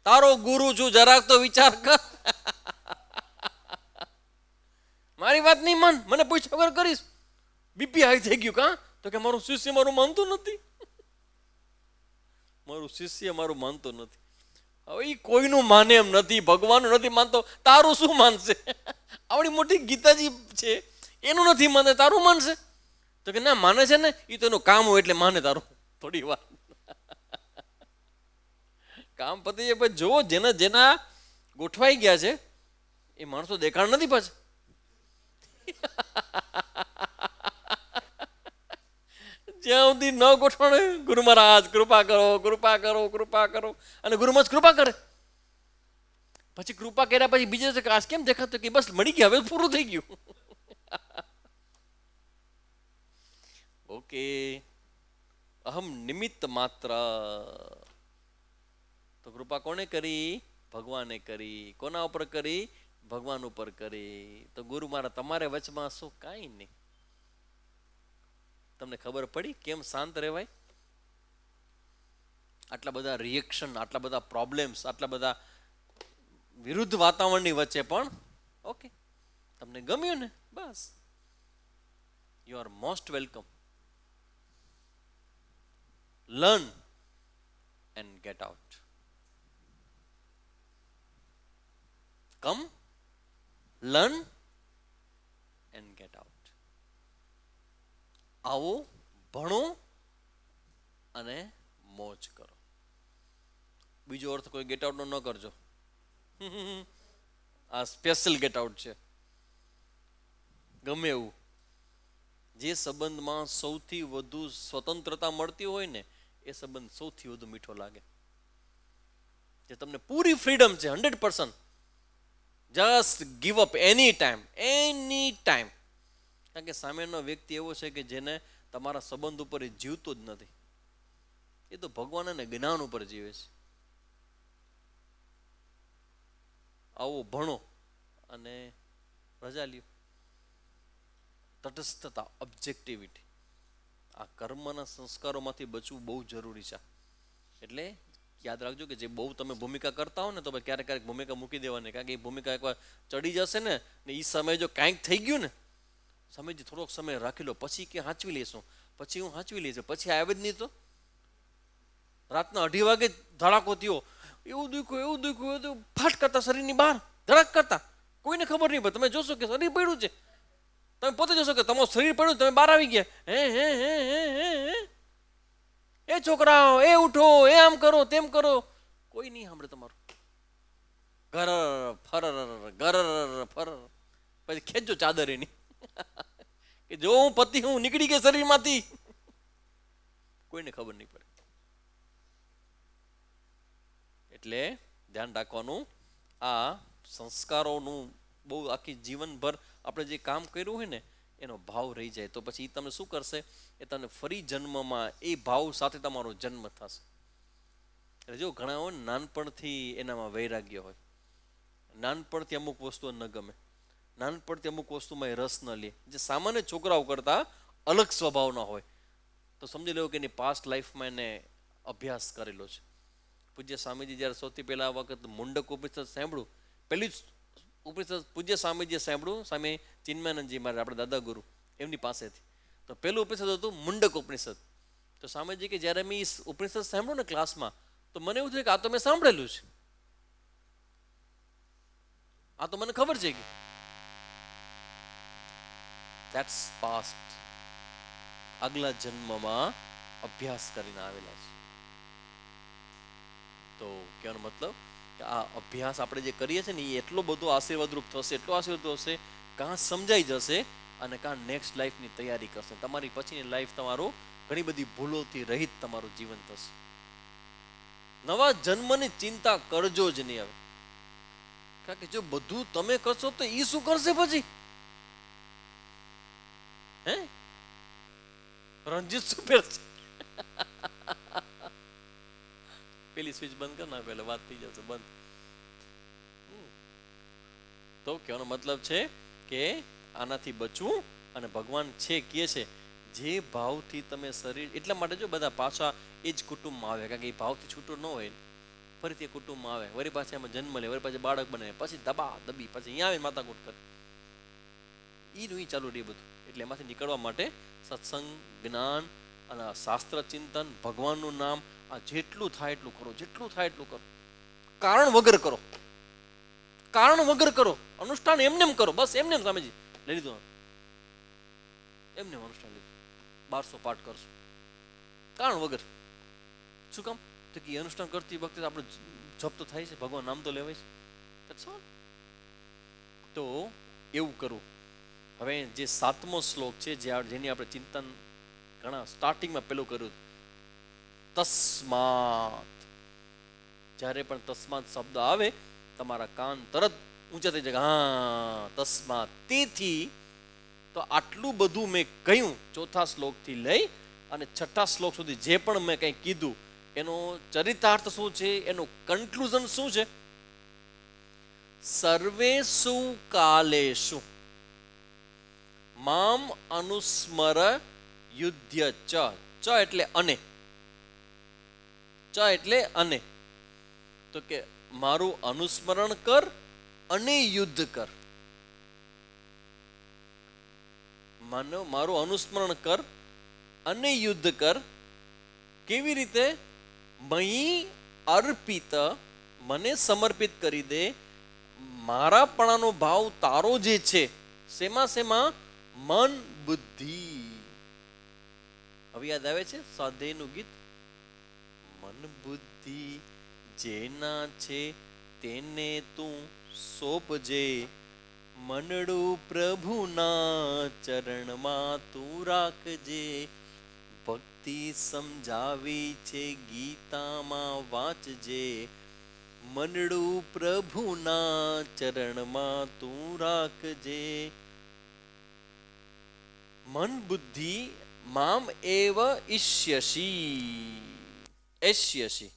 તારો ગુરુ છું, જરાક તો વિચાર કર. મારી વાત નહીં માન, મને પૂછ્યા વગર કરીશ. બીપી હાઈ થઈ ગયું. કાં? તો કે મારું શિષ્ય મારું માનતું નથી. મારું શિષ્ય મારું માનતો નથી. હવે એ કોઈનું માને એમ નથી, ભગવાનનું નથી માનતો, તારું શું માનશે? આવડી મોટી ગીતાજી છે, એનું નથી માને, તારું માનશે? તો કે ના, માને છે ને, એ તો એનું કામ હોય એટલે માને. તારું થોડી વાર કામ પતી જાય પછી જોવો, જેના ગોઠવાઈ ગયા છે એ માણસો દેખાડ નથી પાછા. જ્યાં સુધી ન ગોઠવણ, ગુરુ મહારાજ કૃપા કરો, કૃપા કરો, કૃપા કરો, અને ગુરુ મહારાજ કૃપા કરે. પછી કૃપા કર્યા પછી બીજે આજ કેમ દેખાતું કે બસ મળી ગયા, હવે પૂરું થઈ ગયું. ઓકે, અહમ નિમિત્ત માત્ર. તો કૃપા કોને કરી? ભગવાને કરી. કોના ઉપર કરી? ભગવાન ઉપર કરી. તો ગુરુ મારા તમારે વચમાં શું? કાંઈ નહીં. તમને ખબર પડી કેમ શાંત રહેવાય? આટલા બધા રિએક્શન, આટલા બધા પ્રોબ્લેમ્સ, આટલા બધા વિરુદ્ધ વાતાવરણની વચ્ચે પણ ઓકે, તમને ગમ્યું ને? બસ, you are most welcome. Learn and get out. Come, learn and get out. આવો, ભણો અને મોજ કરો. બીજો અર્થ કોઈ ગેટ આઉટ નો ન કરજો. આ સ્પેશિયલ ગેટ આઉટ છે. ગમે એવું, જે સંબંધમાં સૌથી વધુ સ્વતંત્રતા મળતી હોય ને એ સંબંધ સૌથી વધુ મીઠો લાગે. જે તમને પૂરી ફ્રીડમ છે, 100%. જસ્ટ ગીવ અપ એની ટાઈમ, કારણ કે સામેનો વ્યક્તિ એવો છે કે જેને તમારા સંબંધ ઉપર એ જીવતો જ નથી, એ તો ભગવાન અને જ્ઞાન ઉપર જીવે છે. આવો ભણો અને રજા લ્યો. તટસ્થતા, ઓબ્જેક્ટિવિટી, આ કર્મના સંસ્કારોમાંથી બચવું બહુ જરૂરી છે. એટલે યાદ રાખજો કે જે બહુ તમે ભૂમિકા કરતા હો ને તો ક્યારેક ક્યારેક ભૂમિકા મૂકી દેવાની, કારણ કે એ ભૂમિકા એકવાર ચડી જશે ને એ સમય જો કાંઈક થઈ ગયું ને, સમયથી થોડોક સમય રાખી લો, પછી કે હાંચવી લેશું, પછી હું હાંચવી લઈશ, પછી આવે જ નહીં તો રાતના 2:30 વાગે ધડાકો થયો, એવું દુખ્યું ફાટ કરતા શરીરની બહાર ધડક કરતા, કોઈને ખબર નહીં પડે. તમે જોશો કે શરીર પડ્યું છે, તમે પોતે જોશો કે તમારું શરીર પડ્યું, તમે બહાર આવી ગયા, હે એ છોકરાઓ એ ઉઠો, એ આમ કરો તેમ કરો, કોઈ નહીં સાંભળે તમારું. ઘર ફર પછી ખેંચજો ચાદર એની કે જો હું પતિ હું નીકળી ગઈ શરીરમાંથી, કોઈને ખબર નહીં પડે. એટલે ધ્યાન રાખવાનું, આ સંસ્કારોનું બહુ આખી જીવનભર આપણે જે કામ કર્યું હોય ને એનો ભાવ રહી જાય તો પછી તમને શું કરશે, એ તમને ફરી જન્મમાં એ ભાવ સાથે તમારો જન્મ થશે. એટલે જો ઘણા હોય નાનપણથી એનામાં વૈરાગ્ય હોય, નાનપણથી અમુક વસ્તુઓ ન ગમે, નાનપણથી અમુક વસ્તુમાં એ રસ ન લે, જે સામાન્ય છોકરાઓ કરતા અલગ સ્વભાવના હોય, તો સમજી લેવું કે એની પાસ્ટ લાઈફમાં એને અભ્યાસ કરેલો છે. પૂજ્ય સ્વામીજી જ્યારે સૌથી પહેલા આ વખત મુંડક ઉપનિષદ સાંભળ્યું, પહેલી જ ઉપનિષદ પૂજ્ય સ્વામીજીએ સાંભળ્યું, સ્વામી ચિન્મયાનંદજી મારે આપણા દાદા ગુરુ એમની પાસેથી, તો પહેલું ઉપનિષદ હતું મુંડક ઉપનિષદ. તો સ્વામીજી કે જ્યારે મેં ઉપનિષદ સાંભળ્યું ને ક્લાસમાં, તો મને એવું થયું કે આ તો મેં સાંભળેલું છે, આ તો મને ખબર છે કે ધેટ્સ પાસ્ટ, આગલા જન્મમાં અભ્યાસ કરીને આવેલા છે. તો કહેવાનો મતલબ કે આ અભ્યાસ આપણે જે કરીએ છીએ ને એ એટલો બધો આશીર્વાદરૂપ થશે, એટલો આશીર્વાદ થશે, કાં સમજાઈ જશે અને કાં નેક્સ્ટ લાઈફની તૈયારી કરશે. તમારી પછીની લાઈફ તમારું ઘણી બધી ભૂલોથી રહિત તમારું જીવન થશે. નવા જન્મની ચિંતા કરજો જ નહીં હવે, કારણ કે જો બધું તમે કરશો તો એ શું કરશે પછી? હે રણજીત શું પહેરશે? પેલી સ્વિચ બંધ કર નાખો એટલે વાત થઈ જશે બંધ. તો કહેવાનો મતલબ છે કે આનાથી બચવું, અને ભગવાન છે કહે છે જે ભાવથી તમે શરીર, એટલા માટે જો બધા પાછા એ જ કુટુંબમાં આવે, કારણ કે એ ભાવથી છૂટો ન હોય, ફરીથી એ કુટુંબમાં આવે, વળી પાછા એમાં જન્મ લે, વળી પાછા બાળક બને, પછી દબા દબી પછી અહીંયા આવે માથાકૂટ કરે, ઈનું ઈ ચાલુ રહે બધું. એટલે એમાંથી નીકળવા માટે સત્સંગ, જ્ઞાન અને શાસ્ત્ર ચિંતન, ભગવાનનું નામ, આ જેટલું થાય એટલું કરો, જેટલું થાય એટલું કરો, કારણ વગર કરો, કારણ વગર કરો. અનુષ્ઠાન એમને કરો, બસ એમને સ્વામીજી લઈ લીધું, એમને અનુષ્ઠાન લીધું, 1200 પાઠ કરશું કારણ વગર. શું કામ? તો કે અનુષ્ઠાન કરતી વખતે આપણે જપ તો થાય છે, ભગવાન નામ તો લેવાય છે. તો એવું કરવું. હવે જે 7મો શ્લોક છે, જેની આપણે ચિંતન ઘણા સ્ટાર્ટિંગમાં પેલું કર્યું, તસ્માત. જ્યારે પણ તસ્માત શબ્દ આવે તમારા કાન તરત ઊંચા થઈ જાય, હા તસ્માત, તેથી. તો આટલું બધું મેં કહ્યું, ચોથા શ્લોકથી લઈ અને 6થા શ્લોક સુધી જે પણ મેં કંઈ કીધું એનો ચરિતાર્થ શું છે, એનું કન્ક્લુઝન શું છે? સર્વેષુ કાલેષુ મામ અનુસ્મર યુધ્ય ચ. ચ એટલે અને, ચ એટલે અને. તો કે મારું અનુસ્મરણ કર અને યુદ્ધ કર. માનો મારું અનુસ્મરણ કર અને યુદ્ધ કર. કેવી રીતે? મયી અર્પિત, મને સમર્પિત કરી દે. મારાપણાનો ભાવ તારો જે છે શેમાં? મન બુદ્ધિ. હવે યાદ આવે છે સ્વાધ્યાયનું ગીત, મન બુદ્ધિ જેના છે તેને તું સોંપજે, મનડું પ્રભુના ચરણમાં તું રાખજે. ભક્તિ સમજાવી છે ગીતામાં વાંચજે, મનડું પ્રભુના ચરણમાં તું રાખજે. મન બુદ્ધિ મામ એવ ઈષ્યસી, એષ્યસી,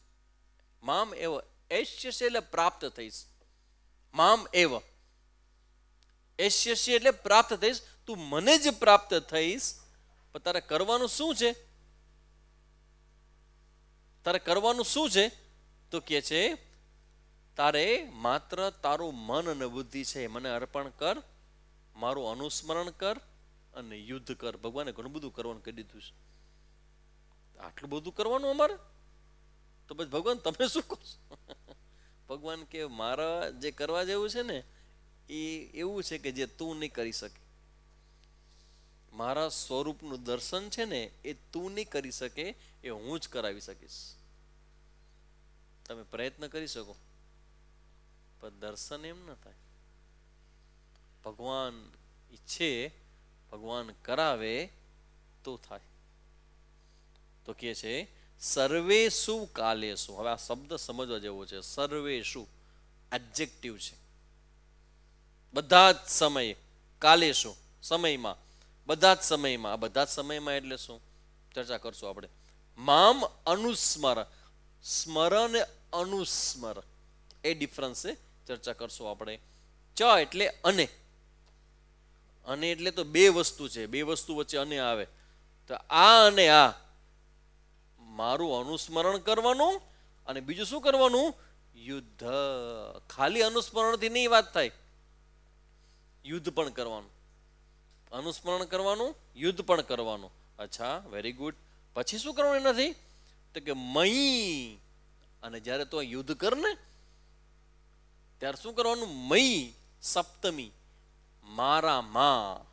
મામ એવ, એષ્યસી એટલે પ્રાપ્ત થઈશ, મામ એવ એષ્યસી એટલે પ્રાપ્ત થઈશ, તું મને જ પ્રાપ્ત થઈશ. પણ તારે કરવાનું શું છે? તારે કરવાનું શું છે? તો કે છે તારે માત્ર તારું મન અને બુદ્ધિ છે મને અર્પણ કર, મારું અનુસ્મરણ કર અને યુદ્ધ કર. ભગવાને ઘણું બધું કરવાનું કહી દીધું છે. આટલું બધું કરવાનું અમારે? તો પછી ભગવાન તમે શું કહો છો? ભગવાન કે મારા જે કરવા જેવું છે ને એ એવું છે કે જે તું નહીં કરી શકે. મારા સ્વરૂપનું દર્શન છે ને એ તું નહીં કરી શકે, એ હું જ કરાવી શકીશ. તમે પ્રયત્ન કરી શકો પણ દર્શન એમ ન થાય. ભગવાન ઈચ્છે, ભગવાન કરાવે તો થાય. તો કે છે સર્વેષુ કાલેષુ. હવે આ શબ્દ સમજવા જેવો છે. સર્વેષુ એડજેક્ટિવ છે. બધા જ સમયે, કાલેષુ સમયમાં, બધા જ સમયમાં. આ બધા જ સમયમાં એટલે શું ચર્ચા કરશું આપણે. મામ અનુસ્મર, સ્મર ને અનુસ્મર એ ડિફરન્સ છે, ચર્ચા કરશું આપણે. ચ એટલે અને, અને એટલે તો બે વસ્તુ છે, બે વસ્તુ વચ્ચે અને આવે. તો આ અને આ મારું અનુસ્મરણ કરવાનું અને બીજું શું કરવાનું? યુદ્ધ. ખાલી અનુસ્મરણથી નહીં વાત થાય, યુદ્ધ પણ કરવાનું. અનુસ્મરણ કરવાનું, યુદ્ધ પણ કરવાનું. અચ્છા, વેરી ગુડ. પછી શું કરવાનું એનાથી? તો કે મયી. અને જ્યારે તું આ યુદ્ધ કર ને ત્યારે શું કરવાનું? મયી સપ્તમી, મારામાં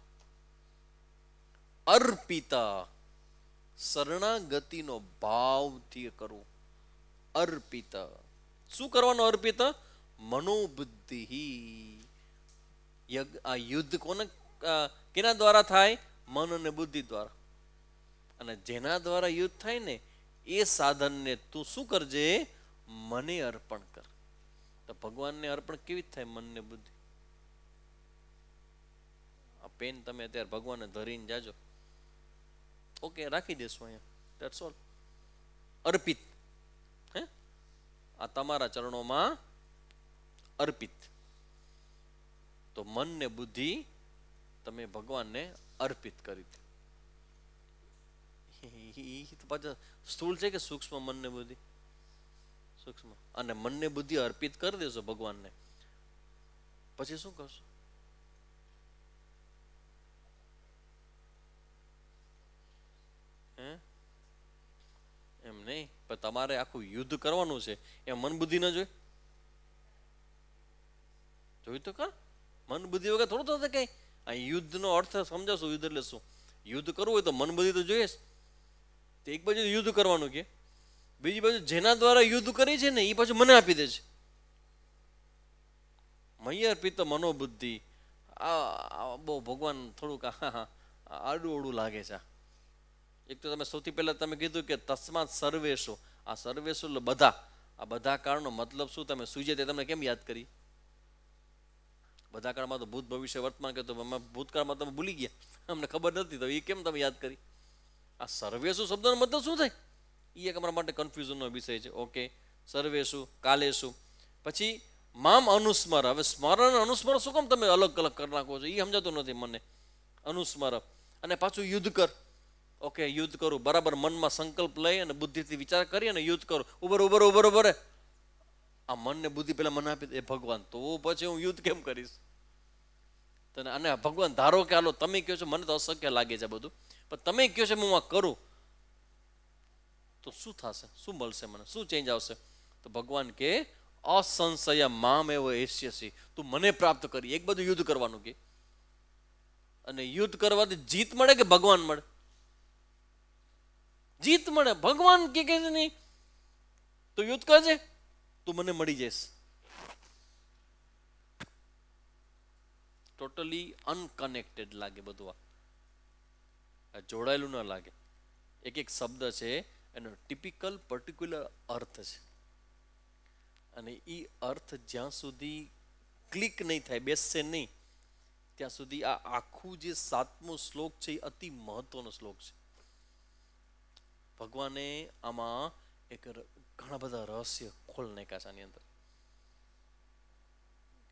અર્પિતા, શરણાગતિનો ભાવથી કરવું. અર્પિત. શું કરવાનું અર્પિત? મનોબુદ્ધિ. આ યુદ્ધ કોને, કેના દ્વારા થાય? મન અને બુદ્ધિ દ્વારા. અને જેના દ્વારા યુદ્ધ થાય ને એ સાધનને તું શું કરજે? મને અર્પણ કર. તો ભગવાનને અર્પણ કેવી રીતે થાય? મનને બુદ્ધિ. આ પેન તમે અત્યારે ભગવાનને ધરીને જાજો, ઓકે રાખી દેશું અહીંયા, ધેટ્સ ઓલ. અર્પિત. હે, આ તમારા ચરણોમાં અર્પિત. તો મન ને બુદ્ધિ તમે ભગવાનને અર્પિત કરી દો. પાછા સ્થૂળ છે કે સૂક્ષ્મ? મન ને બુદ્ધિ સૂક્ષ્મ. અને મન ને બુદ્ધિ અર્પિત કરી દેશો ભગવાનને, પછી શું કરશો? એમ નહીં, પણ તમારે આખું યુદ્ધ કરવાનું છે, એમ મન બુદ્ધિ ન જોઈ? જોઈ તો કર. મન બુદ્ધિ વગર થોડું થશે કઈ. આ યુદ્ધનો અર્થ સમજાવશો. યુદ્ધ એટલે શું? યુદ્ધ કરવું હોય તો મન બુદ્ધિ તો જોઈએ જ. એક બાજુ યુદ્ધ કરવાનું કે બીજી બાજુ જેના દ્વારા યુદ્ધ કરી છે ને એ પાછું મને આપી દે છે. મય અર્પિત મનોબુદ્ધિ. આ બહુ ભગવાન થોડુંક આડું અવળું લાગે છે. એક તો તમે સૌથી પહેલા તમે કીધું કે તસ્માત સર્વેશો. આ સર્વેશો એટલે બધા. આ બધા કાળનો મતલબ શું? તમે સુઈ જાય તમને કેમ યાદ કરી? બધા કાળમાં તો ભૂત ભવિષ્ય વર્તમાન કે તો ભૂતકાળમાં તમે ભૂલી ગયા, અમને ખબર નથી, તો એ કેમ તમે યાદ કરી? આ સર્વેશુ શબ્દનો મતલબ શું થાય? એ એક અમારા માટે કન્ફ્યુઝનનો વિષય છે. ઓકે, સર્વેશુ કાલેશુ. પછી મામ અનુસ્મર. હવે સ્મરણ અનુસ્મર શું કામ તમે અલગ અલગ કરી નાખો છો? એ સમજાતું નથી મને. અનુસ્મર અને પાછું યુદ્ધ કર. ઓકે, યુદ્ધ કરું બરાબર. મનમાં સંકલ્પ લઈ અને બુદ્ધિથી વિચાર કરી અને યુદ્ધ કરું. ઉભર ઉભર ઉભર ઉભરે. આ મનને બુદ્ધિ પેલા મને આપી દે ભગવાન, તો પછી હું યુદ્ધ કેમ કરીશ? અને ભગવાન ધારો કે હાલો તમે કહો છો, મને તો અશક્ય લાગે છે બધું, પણ તમે કહો છો હું આ કરું તો શું થશે? શું મળશે મને? શું ચેન્જ આવશે? તો ભગવાન કે અસંશય મામ એવો એષ્યસી. તું મને પ્રાપ્ત કરી. એક બધું યુદ્ધ કરવાનું કે, અને યુદ્ધ કરવાથી જીત મળે કે ભગવાન મળે? જીત મળે. ભગવાન કે છે નહીં તો યુદ્ધ કરજે, તું મને મળી જઈશ. ટોટલી અનકનેક્ટેડ લાગે બધું. આ જોડાયેલું ન લાગે. એક એક શબ્દ છે એનો ટિપિકલ પર્ટિક્યુલર અર્થ છે, અને એ અર્થ જ્યાં સુધી ક્લિક નહીં થાય, બેસશે નહીં, ત્યાં સુધી આ આખું જે 7મો શ્લોક છે એ અતિ મહત્વનો શ્લોક છે. ભગવાને આમાં ઘણા બધા રહસ્ય ખોલ નાખ્યા છે આની અંદર.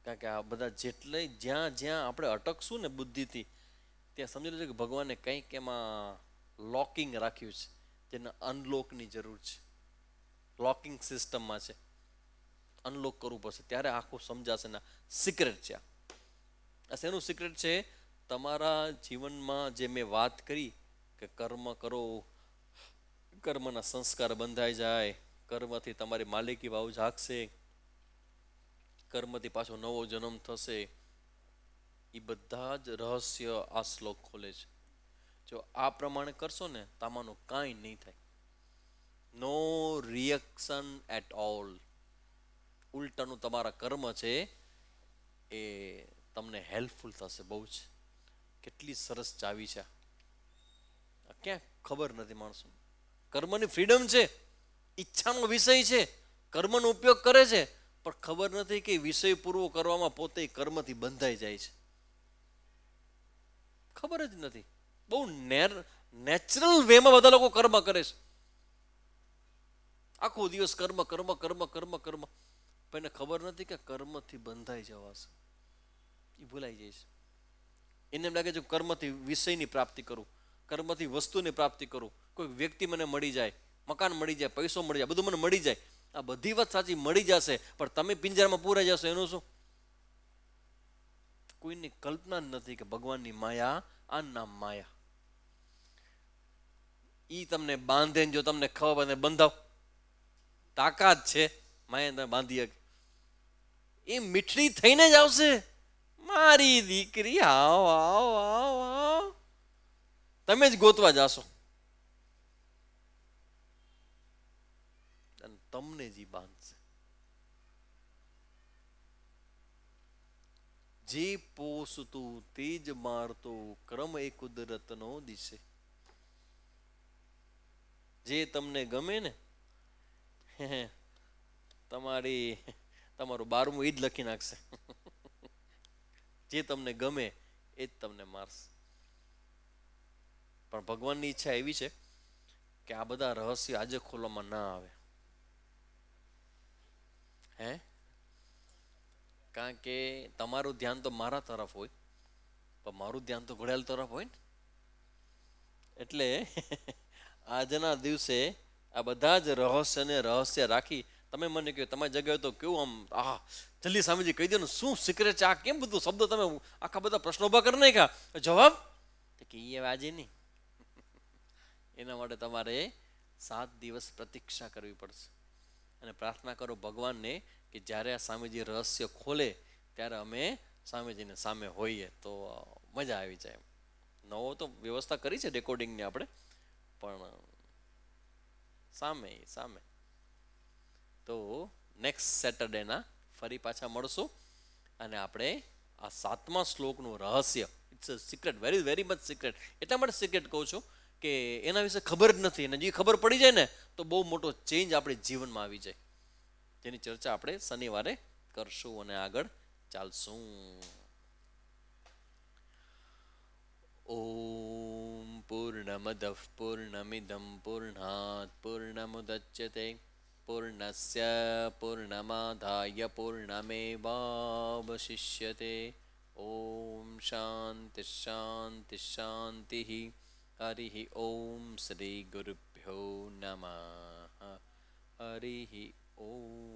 કારણ કે આ બધા જેટલે જ્યાં જ્યાં આપણે અટકશું ને બુદ્ધિથી, ત્યાં સમજી લેજો કે ભગવાને કંઈક એમાં લોકિંગ રાખ્યું છે, જેને અનલોકની જરૂર છે. લોકિંગ સિસ્ટમમાં છે, અનલોક કરવું પડશે ત્યારે આખું સમજાશે. ને સિક્રેટ છે આ શેનું સિક્રેટ છે? તમારા જીવનમાં જે મેં વાત કરી કે કર્મ કરો, કર્મના સંસ્કાર બંધાઈ જાય, કર્મથી તમારી માલિકી ભાવ જાગશે, કર્મથી પાછો નવો જન્મ થશે, એ બધા જ રહસ્ય આ શ્લોક ખોલે છે. જો આ પ્રમાણે કરશો ને તમારું કાંઈ નહીં થાય. નો રિએક્શન એટ ઓલ. ઉલટાનું તમારા કર્મ છે એ તમને હેલ્પફુલ થશે બહુ જ. કેટલી સરસ ચાવી છે આ, ક્યાં ખબર નથી માણસો. કર્મની ફ્રીડમ છે, ઈચ્છાનો વિષય છે, કર્મનો ઉપયોગ કરે છે, પણ ખબર નથી કે વિષય પૂરો કરવામાં પોતે કર્મથી બંધાઈ જાય છે. ખબર જ નથી. બહુ નેચરલ વેમાં બધા લોકો કર્મ કરે છે. આખો દિવસ કર્મ કર્મ કર્મ કર્મ કર્મ, પણ એને ખબર નથી કે કર્મથી બંધાઈ જવાશે. એ ભૂલાઈ જાય છે. એને એમ લાગે છે કર્મથી વિષયની પ્રાપ્તિ કરું, કર્મથી વસ્તુની પ્રાપ્તિ કરું, કોઈ વ્યક્તિ મને મળી જાય, મકાન મળી જાય, પૈસો મળી જાય, બધું મને મળી જાય. આ બધી વાત સાચી, મળી જશે, પણ તમે પિંજરામાં પૂરાઈ જશો એનું શું? કોઈની કલ્પના જ નથી કે ભગવાનની માયા આ નામ માયા. ઈ તમને બાંધે, જો તમને ખબર પડે બંધાવ, તાકાત છે માયા તમે બાંધી શકે. એ મીઠડી થઈને જ આવશે. મારી દીકરી આવ આવ આવ આવ, તમે જ ગોતવા જાશો અને તમને જ બાંધશે. જે પોસતું તે જ મારતો, ક્રમ એ કુદરતનો દિશે. જે તમને ગમે ને તમારું 12મું ઈ જ લખી નાખશે. જે તમને ગમે એ જ તમને મારશે. પણ ભગવાનની ઈચ્છા એવી છે કે આ બધા રહસ્ય આજે ખોલવામાં ના આવે. કારણ કે તમારું ધ્યાન તો મારા તરફ હોય, પણ મારું ધ્યાન તો ઘોડાયેલ તરફ હોય ને. એટલે આજના દિવસે આ બધા જ રહસ્ય રાખી તમે મને કહો, તમારી જગ્યાએ તો કેવું આમ જલ્દી સ્વામીજી કહી દો ને શું સિક્રેટ છે, આ કેમ બધું શબ્દ તમે આખા બધા પ્રશ્નો ઉભા કરી નાખ્યા, જવાબ કે એ આજે નહીં. એના માટે તમારે 7 દિવસ પ્રતીક્ષા કરવી પડશે અને પ્રાર્થના કરો ભગવાનને કે જ્યારે આ સ્વામીજી રહસ્ય ખોલે ત્યારે અમે સ્વામીજીને સામે હોઈએ તો મજા આવી જાય. નવો તો વ્યવસ્થા કરી છે રેકોર્ડિંગની આપણે, પણ સામે તો નેક્સ્ટ સેટરડેના ફરી પાછા મળશું અને આપણે આ 7મા શ્લોકનું રહસ્ય, it's a secret, very very much secret. એટલા માટે સિક્રેટ કહું છું કે એના વિશે ખબર જ નથી, અને જે ખબર પડી જાય ને તો બહુ મોટો ચેન્જ આપણે જીવનમાં આવી જાય. જેની ચર્ચા આપણે શનિવારે કરશું અને આગળ ચાલશું. ઓમ પૂર્ણમદઃ પૂર્ણમિદં પૂર્ણાત પૂર્ણમુદચ્યતે પૂર્ણસ્ય પૂર્ણમાદાય પૂર્ણમેવાવશિષ્યતે. ઓમ શાંતિ શાંતિ શાંતિ. હરિ ઓમ શ્રી ગુરુભ્યો નમઃ. હરિ ઓમ.